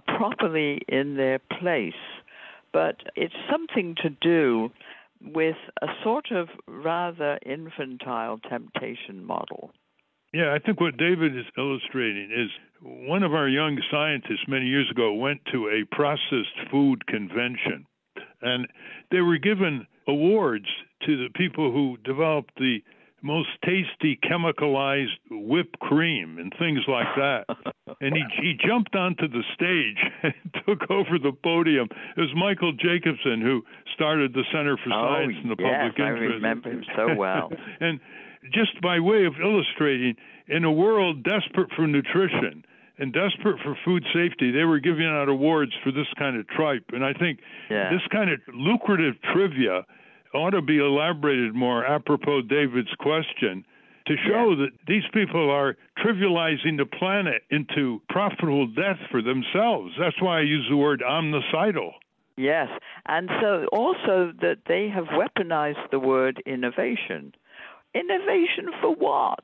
properly in their place. But it's something to do with a sort of rather infantile temptation model. Yeah, I think what David is illustrating is one of our young scientists many years ago went to a processed food convention, and they were given awards to the people who developed the most tasty chemicalized whipped cream and things like that. And he jumped onto the stage and took over the podium. It was Michael Jacobson who started the Center for Science and the Public Interest. I remember him so well. And just by way of illustrating, in a world desperate for nutrition and desperate for food safety, they were giving out awards for this kind of tripe. And I think this kind of lucrative trivia ought to be elaborated more apropos David's question to show that these people are trivializing the planet into profitable death for themselves. That's why I use the word omnicidal. Yes, and so also that they have weaponized the word innovation. Innovation for what?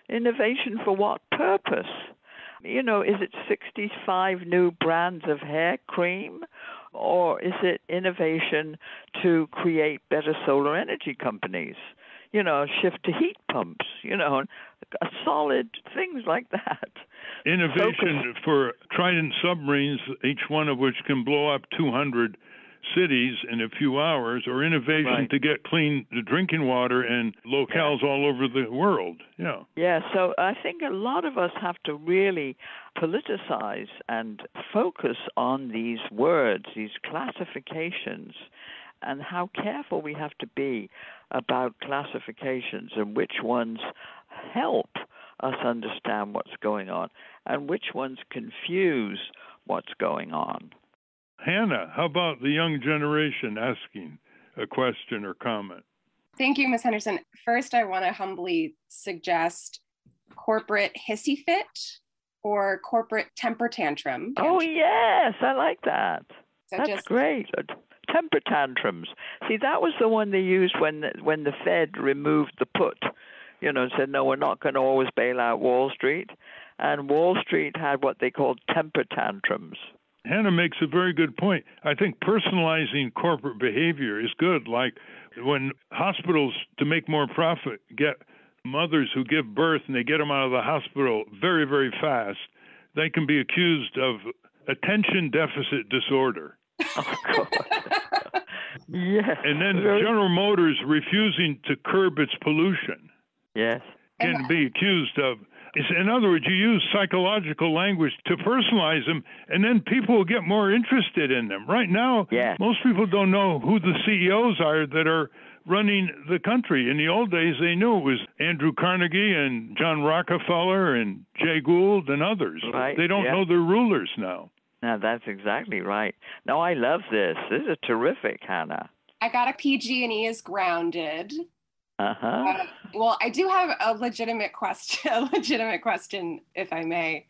Innovation for what purpose? Is it 65 new brands of hair cream? Or is it innovation to create better solar energy companies? Shift to heat pumps, solid things like that. Innovation for Trident submarines, each one of which can blow up 200 cities in a few hours, or innovation to get clean drinking water in locales all over the world. Yeah, so I think a lot of us have to really politicize and focus on these words, these classifications, and how careful we have to be about classifications and which ones help us understand what's going on and which ones confuse what's going on. Hannah, how about the young generation asking a question or comment? Thank you, Ms. Henderson. First, I want to humbly suggest corporate hissy fit or corporate temper tantrum. Oh, yes, I like that. So That's great. Temper tantrums. See, that was the one they used when the Fed removed the put, said, no, we're not going to always bail out Wall Street. And Wall Street had what they called temper tantrums. Hannah makes a very good point. I think personalizing corporate behavior is good. Like when hospitals, to make more profit, get mothers who give birth and they get them out of the hospital very, very fast, they can be accused of attention deficit disorder. Oh, God. Yes. And then General Motors refusing to curb its pollution. Yes. Can be accused of. In other words, you use psychological language to personalize them, and then people will get more interested in them. Right now, most people don't know who the CEOs are that are running the country. In the old days, they knew it was Andrew Carnegie and John Rockefeller and Jay Gould and others. Right. They don't know their rulers now. No, that's exactly right. No, I love this. This is terrific, Hannah. I got a PG&E is grounded. Uh-huh. Well, I do have a legitimate question, if I may.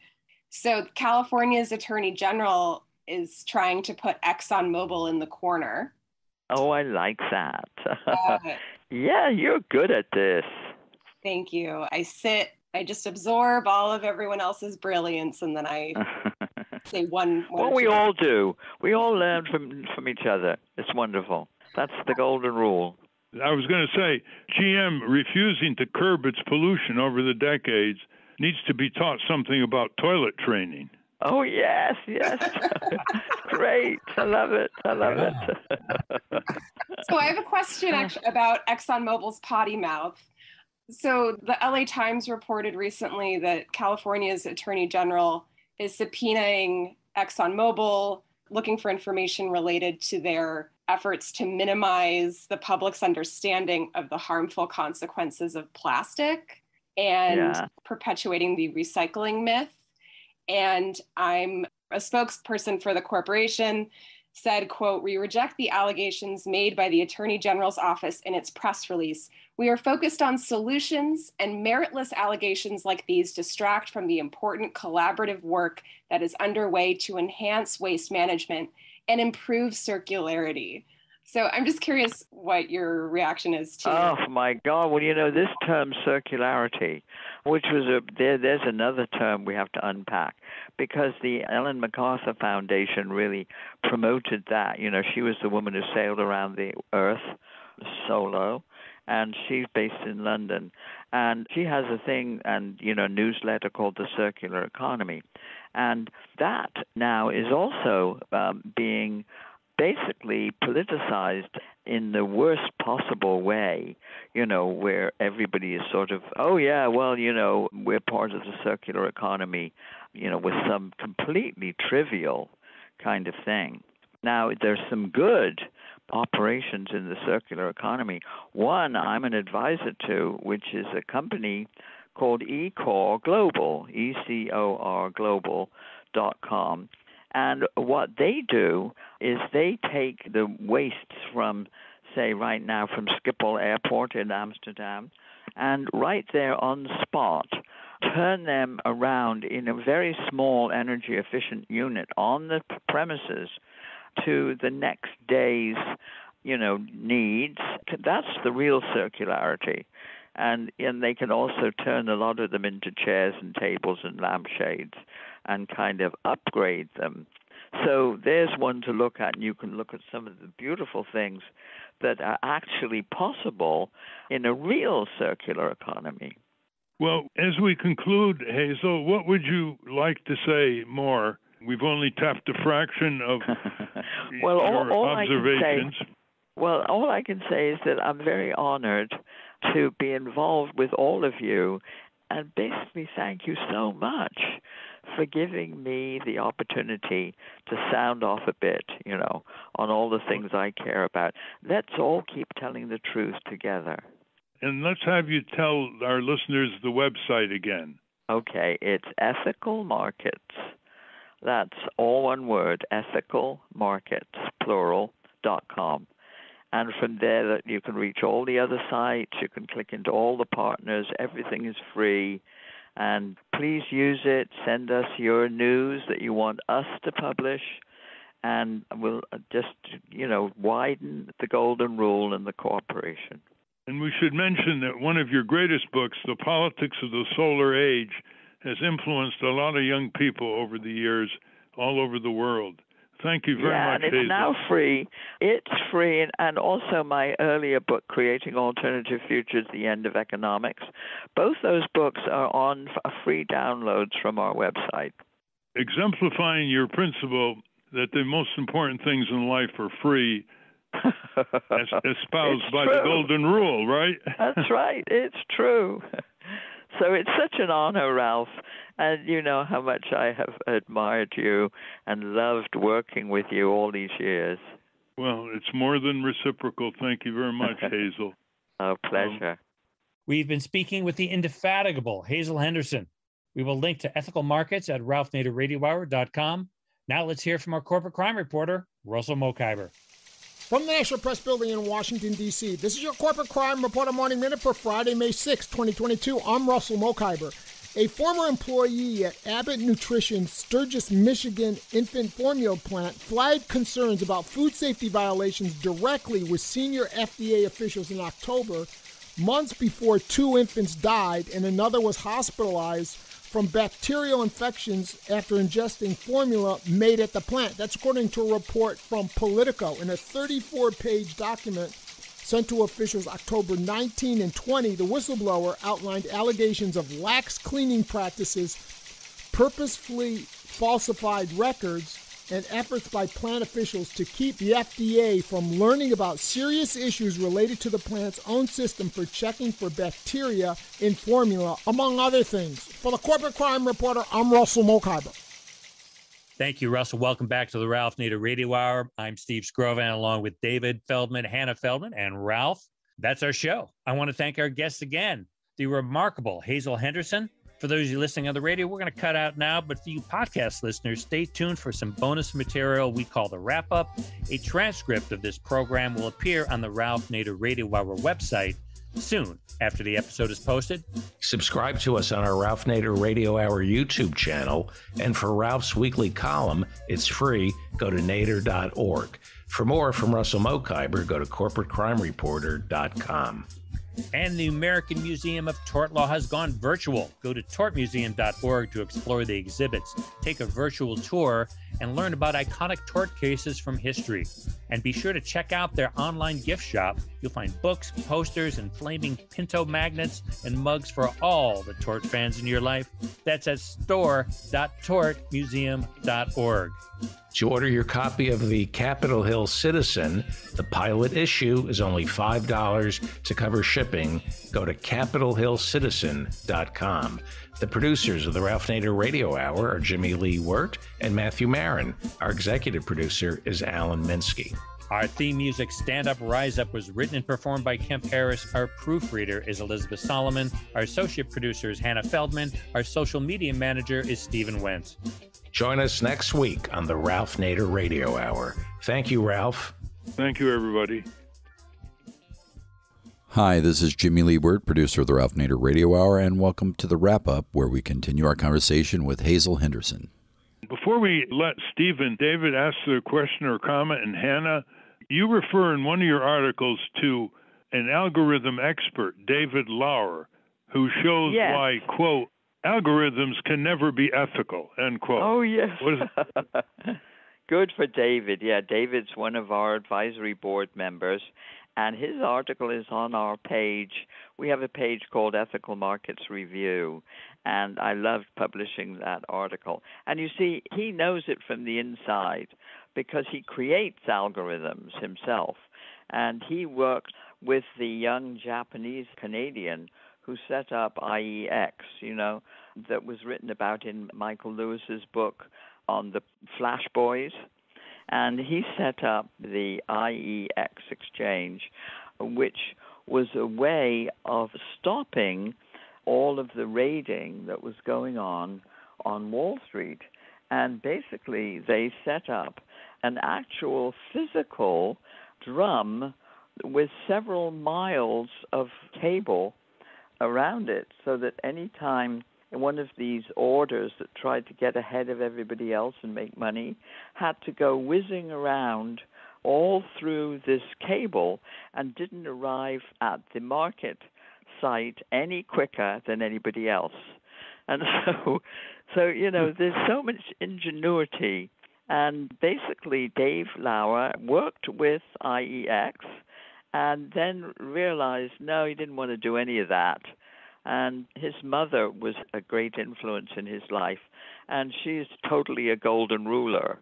So California's Attorney General is trying to put ExxonMobil in the corner. Oh, I like that. Yeah, you're good at this. Thank you. I just absorb all of everyone else's brilliance, and then I say one. Well, we all do. We all learn from each other. It's wonderful. That's the golden rule. I was going to say, GM refusing to curb its pollution over the decades needs to be taught something about toilet training. Oh, yes. Great. I love it. So I have a question actually about ExxonMobil's potty mouth. So the LA Times reported recently that California's Attorney General is subpoenaing ExxonMobil, looking for information related to their efforts to minimize the public's understanding of the harmful consequences of plastic and perpetuating the recycling myth. And I'm a spokesperson for the corporation, said, quote, "We reject the allegations made by the Attorney General's office in its press release. We are focused on solutions, and meritless allegations like these distract from the important collaborative work that is underway to enhance waste management and improve circularity." So I'm just curious what your reaction is to. Oh, my God. Well, this term circularity, which was there's another term we have to unpack, because the Ellen MacArthur Foundation really promoted that. She was the woman who sailed around the earth solo, and she's based in London. And she has a thing and, newsletter called The Circular Economy. And that now is also being basically politicized in the worst possible way, where everybody is sort of, oh, yeah, well, we're part of the circular economy, with some completely trivial kind of thing. Now, there's some good operations in the circular economy. One I'm an advisor to, which is a company called eCor Global, ECOR Global.com. And what they do is they take the wastes from, say, right now from Schiphol Airport in Amsterdam, and right there on the spot, turn them around in a very small energy-efficient unit on the premises to the next day's, needs. That's the real circularity. And they can also turn a lot of them into chairs and tables and lampshades and kind of upgrade them. So there's one to look at, and you can look at some of the beautiful things that are actually possible in a real circular economy. Well, as we conclude, Hazel, what would you like to say more? We've only tapped a fraction of well, your all observations. All I can say is that I'm very honored to be involved with all of you, and basically thank you so much for giving me the opportunity to sound off a bit, on all the things I care about. Let's all keep telling the truth together. And let's have you tell our listeners the website again. Okay, it's Ethical Markets. That's all one word, ethicalmarkets, plural.com. And from there, you can reach all the other sites. You can click into all the partners. Everything is free. And please use it. Send us your news that you want us to publish. And we'll just, widen the golden rule and the cooperation. And we should mention that one of your greatest books, The Politics of the Solar Age, has influenced a lot of young people over the years all over the world. Thank you very much, and it's Hazel. now free. It's free, and also my earlier book, Creating Alternative Futures, The End of Economics. Both those books are on free downloads from our website. Exemplifying your principle that the most important things in life are free, as espoused by the Golden Rule, right? That's right. It's true. So it's such an honor, Ralph, and you know how much I have admired you and loved working with you all these years. Well, it's more than reciprocal. Thank you very much, Hazel. Oh, pleasure. We've been speaking with the indefatigable Hazel Henderson. We will link to Ethical Markets at ralphnaderradiohour.com. Now let's hear from our corporate crime reporter, Russell Mokhiber. From the National Press Building in Washington, D.C., this is your Corporate Crime Reporter Morning Minute for Friday, May 6, 2022. I'm Russell Mokhiber. A former employee at Abbott Nutrition's Sturgis, Michigan infant formula plant flagged concerns about food safety violations directly with senior FDA officials in October, months before 2 infants died and another was hospitalized from bacterial infections after ingesting formula made at the plant. That's according to a report from Politico in a 34-page document sent to officials October 19 and 20, the whistleblower outlined allegations of lax cleaning practices, purposefully falsified records, and efforts by plant officials to keep the FDA from learning about serious issues related to the plant's own system for checking for bacteria in formula, among other things. For the Corporate Crime Reporter, I'm Russell Mokhiber. Thank you, Russell. Welcome back to the Ralph Nader Radio Hour. I'm Steve Scrovan, along with David Feldman, Hannah Feldman, and Ralph. That's our show. I want to thank our guests again, the remarkable Hazel Henderson. For those of you listening on the radio, we're going to cut out now, but for you podcast listeners, stay tuned for some bonus material we call the wrap-up. A transcript of this program will appear on the Ralph Nader Radio Hour website soon after the episode is posted. Subscribe to us on our Ralph Nader Radio Hour YouTube channel, and for Ralph's weekly column, it's free. Go to nader.org. For more from Russell Mokhiber, go to corporatecrimereporter.com. And the American Museum of Tort Law has gone virtual. Go to tortmuseum.org to explore the exhibits, take a virtual tour, and learn about iconic tort cases from history. And be sure to check out their online gift shop. You'll find books, posters, and flaming Pinto magnets and mugs for all the tort fans in your life. That's at store.tortmuseum.org. To order your copy of the Capitol Hill Citizen, the pilot issue is only $5 to cover shipping. Go to capitolhillcitizen.com. The producers of the Ralph Nader Radio Hour are Jimmy Lee Wirt and Matthew Marin. Our executive producer is Alan Minsky. Our theme music, Stand Up, Rise Up, was written and performed by Kemp Harris. Our proofreader is Elizabeth Solomon. Our associate producer is Hannah Feldman. Our social media manager is Stephen Wentz. Join us next week on the Ralph Nader Radio Hour. Thank you, Ralph. Thank you, everybody. Hi, this is Jimmy Lee Wirt, producer of the Ralph Nader Radio Hour, and welcome to the wrap-up, where we continue our conversation with Hazel Henderson. Before we let Steve and David ask their question or comment, and Hannah, you refer in one of your articles to an algorithm expert, David Lauer, who shows why, quote, algorithms can never be ethical, end quote. Oh, yes. What is Good for David. Yeah, David's one of our advisory board members, and his article is on our page. We have a page called Ethical Markets Review, and I loved publishing that article. And you see, he knows it from the inside because he creates algorithms himself, and he worked with the young Japanese-Canadian who set up IEX, that was written about in Michael Lewis's book on the Flash Boys. And he set up the IEX exchange, which was a way of stopping all of the raiding that was going on Wall Street. And basically, they set up an actual physical drum with several miles of cable around it, so that any time one of these orders that tried to get ahead of everybody else and make money had to go whizzing around all through this cable and didn't arrive at the market site any quicker than anybody else. And so there's so much ingenuity. And basically, Dave Lauer worked with IEX and then realized, no, he didn't want to do any of that. And his mother was a great influence in his life, and she's totally a golden ruler.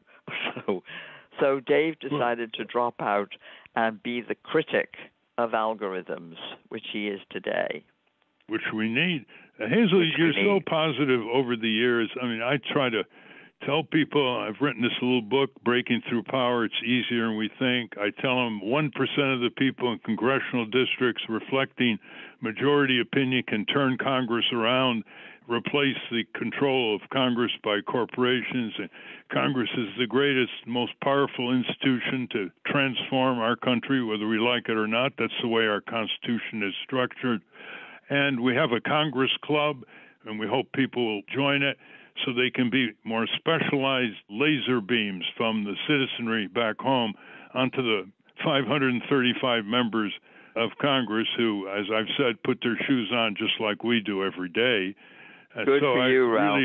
So Dave decided to drop out and be the critic of algorithms, which he is today. Which we need. Hazel, you're so positive over the years. I mean, I try to tell people, I've written this little book, Breaking Through Power, it's easier than we think. I tell them 1% of the people in congressional districts reflecting majority opinion can turn Congress around, replace the control of Congress by corporations. And Congress is the greatest, most powerful institution to transform our country, whether we like it or not. That's the way our Constitution is structured. And we have a Congress Club, and we hope people will join it, so they can be more specialized laser beams from the citizenry back home onto the 535 members of Congress who, as I've said, put their shoes on just like we do every day. Good so for you, Ralph.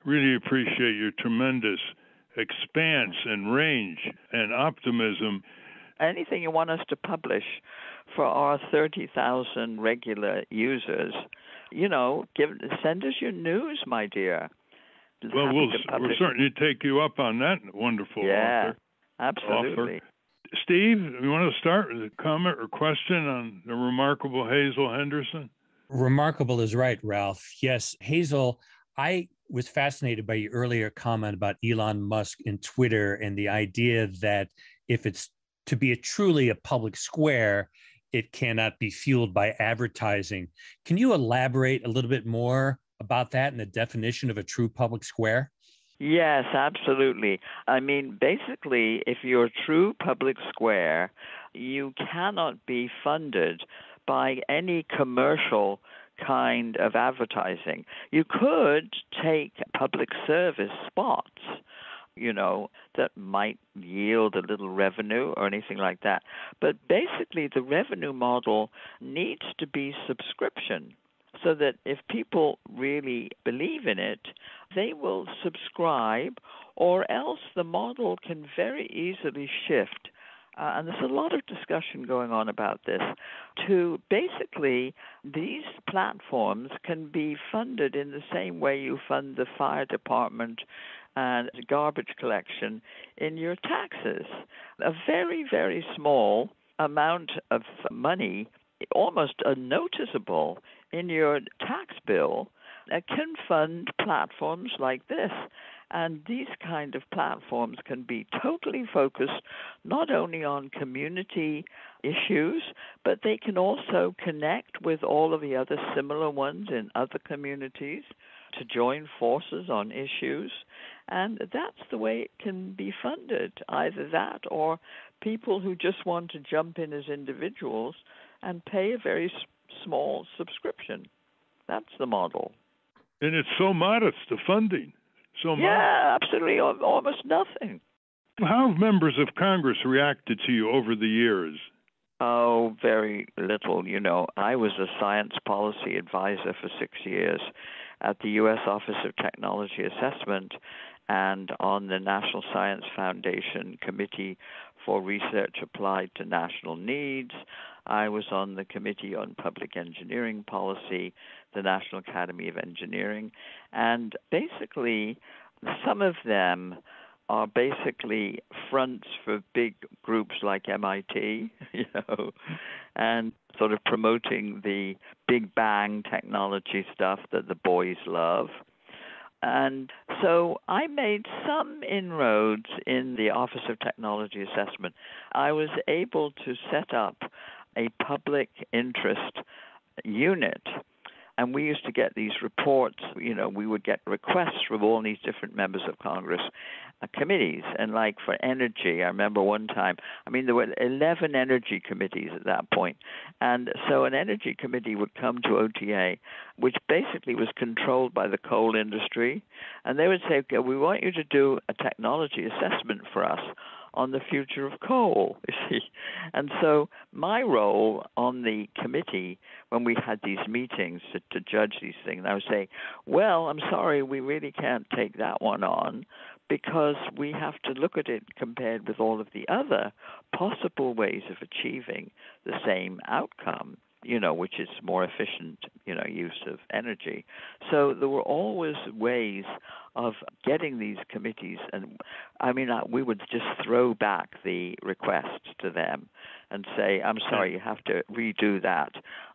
Really appreciate your tremendous expanse and range and optimism. anything you want us to publish for our 30,000 regular users, send us your news, my dear. Well, we'll certainly take you up on that, wonderful author. Absolutely. Author. Steve, you want to start with a comment or question on the remarkable Hazel Henderson? Remarkable is right, Ralph. Yes, Hazel, I was fascinated by your earlier comment about Elon Musk and Twitter and the idea that if it's to be truly a public square, it cannot be fueled by advertising. Can you elaborate a little bit more about that and the definition of a true public square? Yes, absolutely. I mean, basically, if you're a true public square, you cannot be funded by any commercial kind of advertising. You could take public service spots, that might yield a little revenue or anything like that. But basically, the revenue model needs to be subscription, so that if people really believe in it, they will subscribe, or else the model can very easily shift. And there's a lot of discussion going on about this, to basically these platforms can be funded in the same way you fund the fire department and garbage collection in your taxes. A very, very small amount of money, almost unnoticeable in your tax bill, can fund platforms like this. And these kind of platforms can be totally focused not only on community issues, but they can also connect with all of the other similar ones in other communities to join forces on issues. And that's the way it can be funded, either that or people who just want to jump in as individuals and pay a very small subscription. That's the model. And it's so modest, the funding. Yeah, absolutely, almost nothing. How have members of Congress reacted to you over the years? Oh, very little. I was a science policy advisor for 6 years at the U.S. Office of Technology Assessment and on the National Science Foundation Committee for Research Applied to National Needs. I was on the Committee on Public Engineering Policy, the National Academy of Engineering, and basically some of them are basically fronts for big groups like MIT, and sort of promoting the Big Bang technology stuff that the boys love. And so I made some inroads in the Office of Technology Assessment. I was able to set up a public interest unit. And we used to get these reports, we would get requests from all these different members of Congress committees. And like for energy, I remember one time, there were 11 energy committees at that point. And so an energy committee would come to OTA, which basically was controlled by the coal industry. And they would say, okay, we want you to do a technology assessment for us on the future of coal, you see. And so my role on the committee, when we had these meetings to judge these things, I would say, well, I'm sorry, we really can't take that one on because we have to look at it compared with all of the other possible ways of achieving the same outcome, which is more efficient, use of energy. So there were always ways of getting these committees, and we would just throw back the requests to them and say, I'm sorry, you have to redo that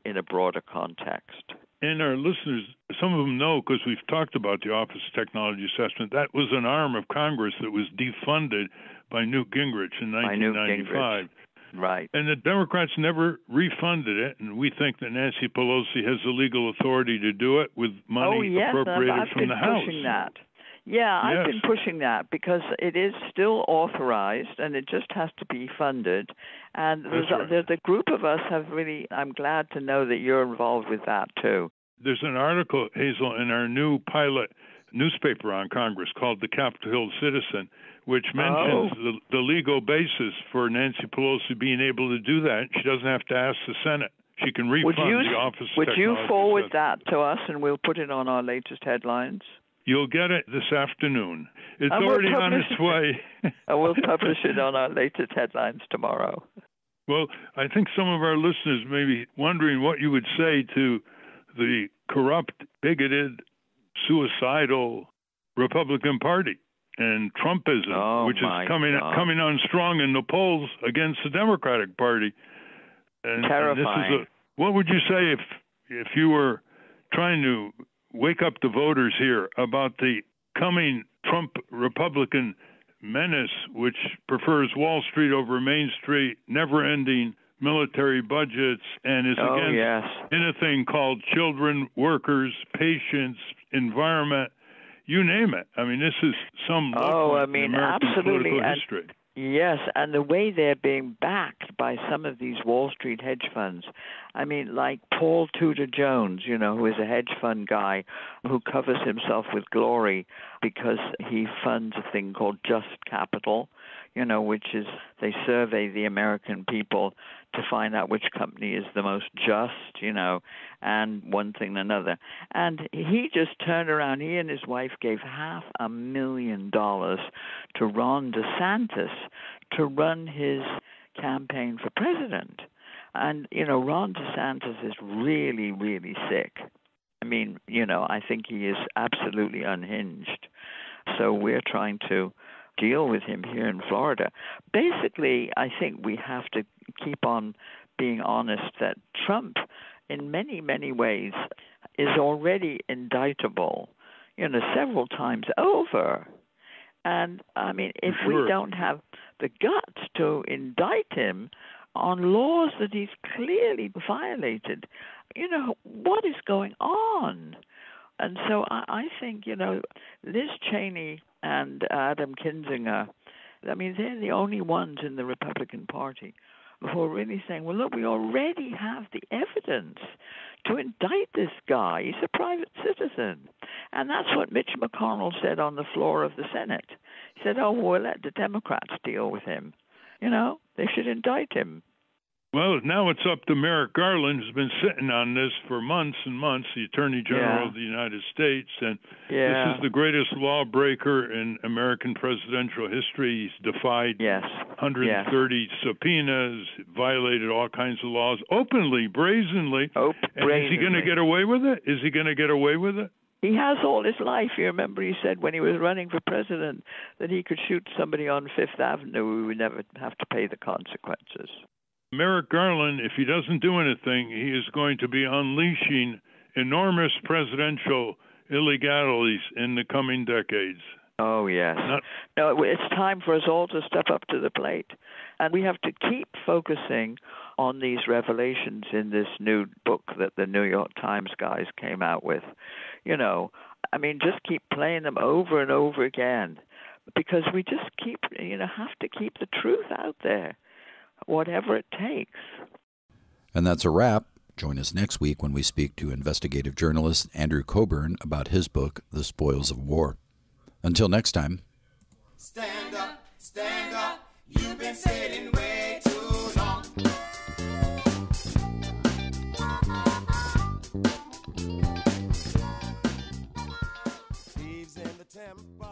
in a broader context. And our listeners, some of them know, because we've talked about the Office of Technology Assessment, that was an arm of Congress that was defunded by Newt Gingrich in 1995. Right. And the Democrats never refunded it, and we think that Nancy Pelosi has the legal authority to do it with money appropriated from the House. Pushing that. Yeah, I've been pushing that because it is still authorized and it just has to be funded. And the group of us have really, I'm glad to know that you're involved with that too. There's an article, Hazel, in our new pilot newspaper on Congress called the Capitol Hill Citizen, which mentions the legal basis for Nancy Pelosi being able to do that. She doesn't have to ask the Senate. She can refund the Office of Technology. Would you forward that to us and we'll put it on our latest headlines? You'll get it this afternoon. It's already on its way. I will publish it on our latest headlines tomorrow. Well, I think some of our listeners may be wondering what you would say to the corrupt, bigoted, suicidal Republican Party and Trumpism, which is coming on strong in the polls against the Democratic Party. And terrifying. What would you say if you were trying to wake up the voters here about the coming Trump Republican menace, which prefers Wall Street over Main Street, never-ending military budgets, and is against anything called children, workers, patients, environment, you name it. I mean, this is some low point in American political history. Yes, and the way they're being backed by some of these Wall Street hedge funds. I mean, like Paul Tudor Jones, who is a hedge fund guy who covers himself with glory because he funds a thing called Just Capital, which is they survey the American people to find out which company is the most just, and one thing and another. And he just turned around. He and his wife gave $500,000 to Ron DeSantis to run his campaign for president. And, Ron DeSantis is really, really sick. I mean, I think he is absolutely unhinged. So we're trying to deal with him here in Florida. Basically, I think we have to keep on being honest that Trump, in many, many ways, is already indictable, several times over. And, I mean, if we don't have the guts to indict him on laws that he's clearly violated, what is going on? And so I think, Liz Cheney and Adam Kinzinger, I mean, they're the only ones in the Republican Party who are really saying, well, look, we already have the evidence to indict this guy. He's a private citizen. And that's what Mitch McConnell said on the floor of the Senate. He said, we'll let the Democrats deal with him. They should indict him. Well, now it's up to Merrick Garland, who's been sitting on this for months and months, the Attorney General of the United States. And this is the greatest lawbreaker in American presidential history. He's defied 130 subpoenas, violated all kinds of laws openly, brazenly. And is he going to get away with it? Is he going to get away with it? He has all his life. You remember he said when he was running for president that he could shoot somebody on Fifth Avenue. We would never have to pay the consequences. Merrick Garland, if he doesn't do anything, he is going to be unleashing enormous presidential illegalities in the coming decades. Oh, yes. No, it's time for us all to step up to the plate. And we have to keep focusing on these revelations in this new book that the New York Times guys came out with. I mean, just keep playing them over and over again because we just have to keep the truth out there, whatever it takes. And that's a wrap. Join us next week when we speak to investigative journalist Andrew Coburn about his book, The Spoils of War. Until next time. Stand up, you've been sitting way too long. Thieves in the temple.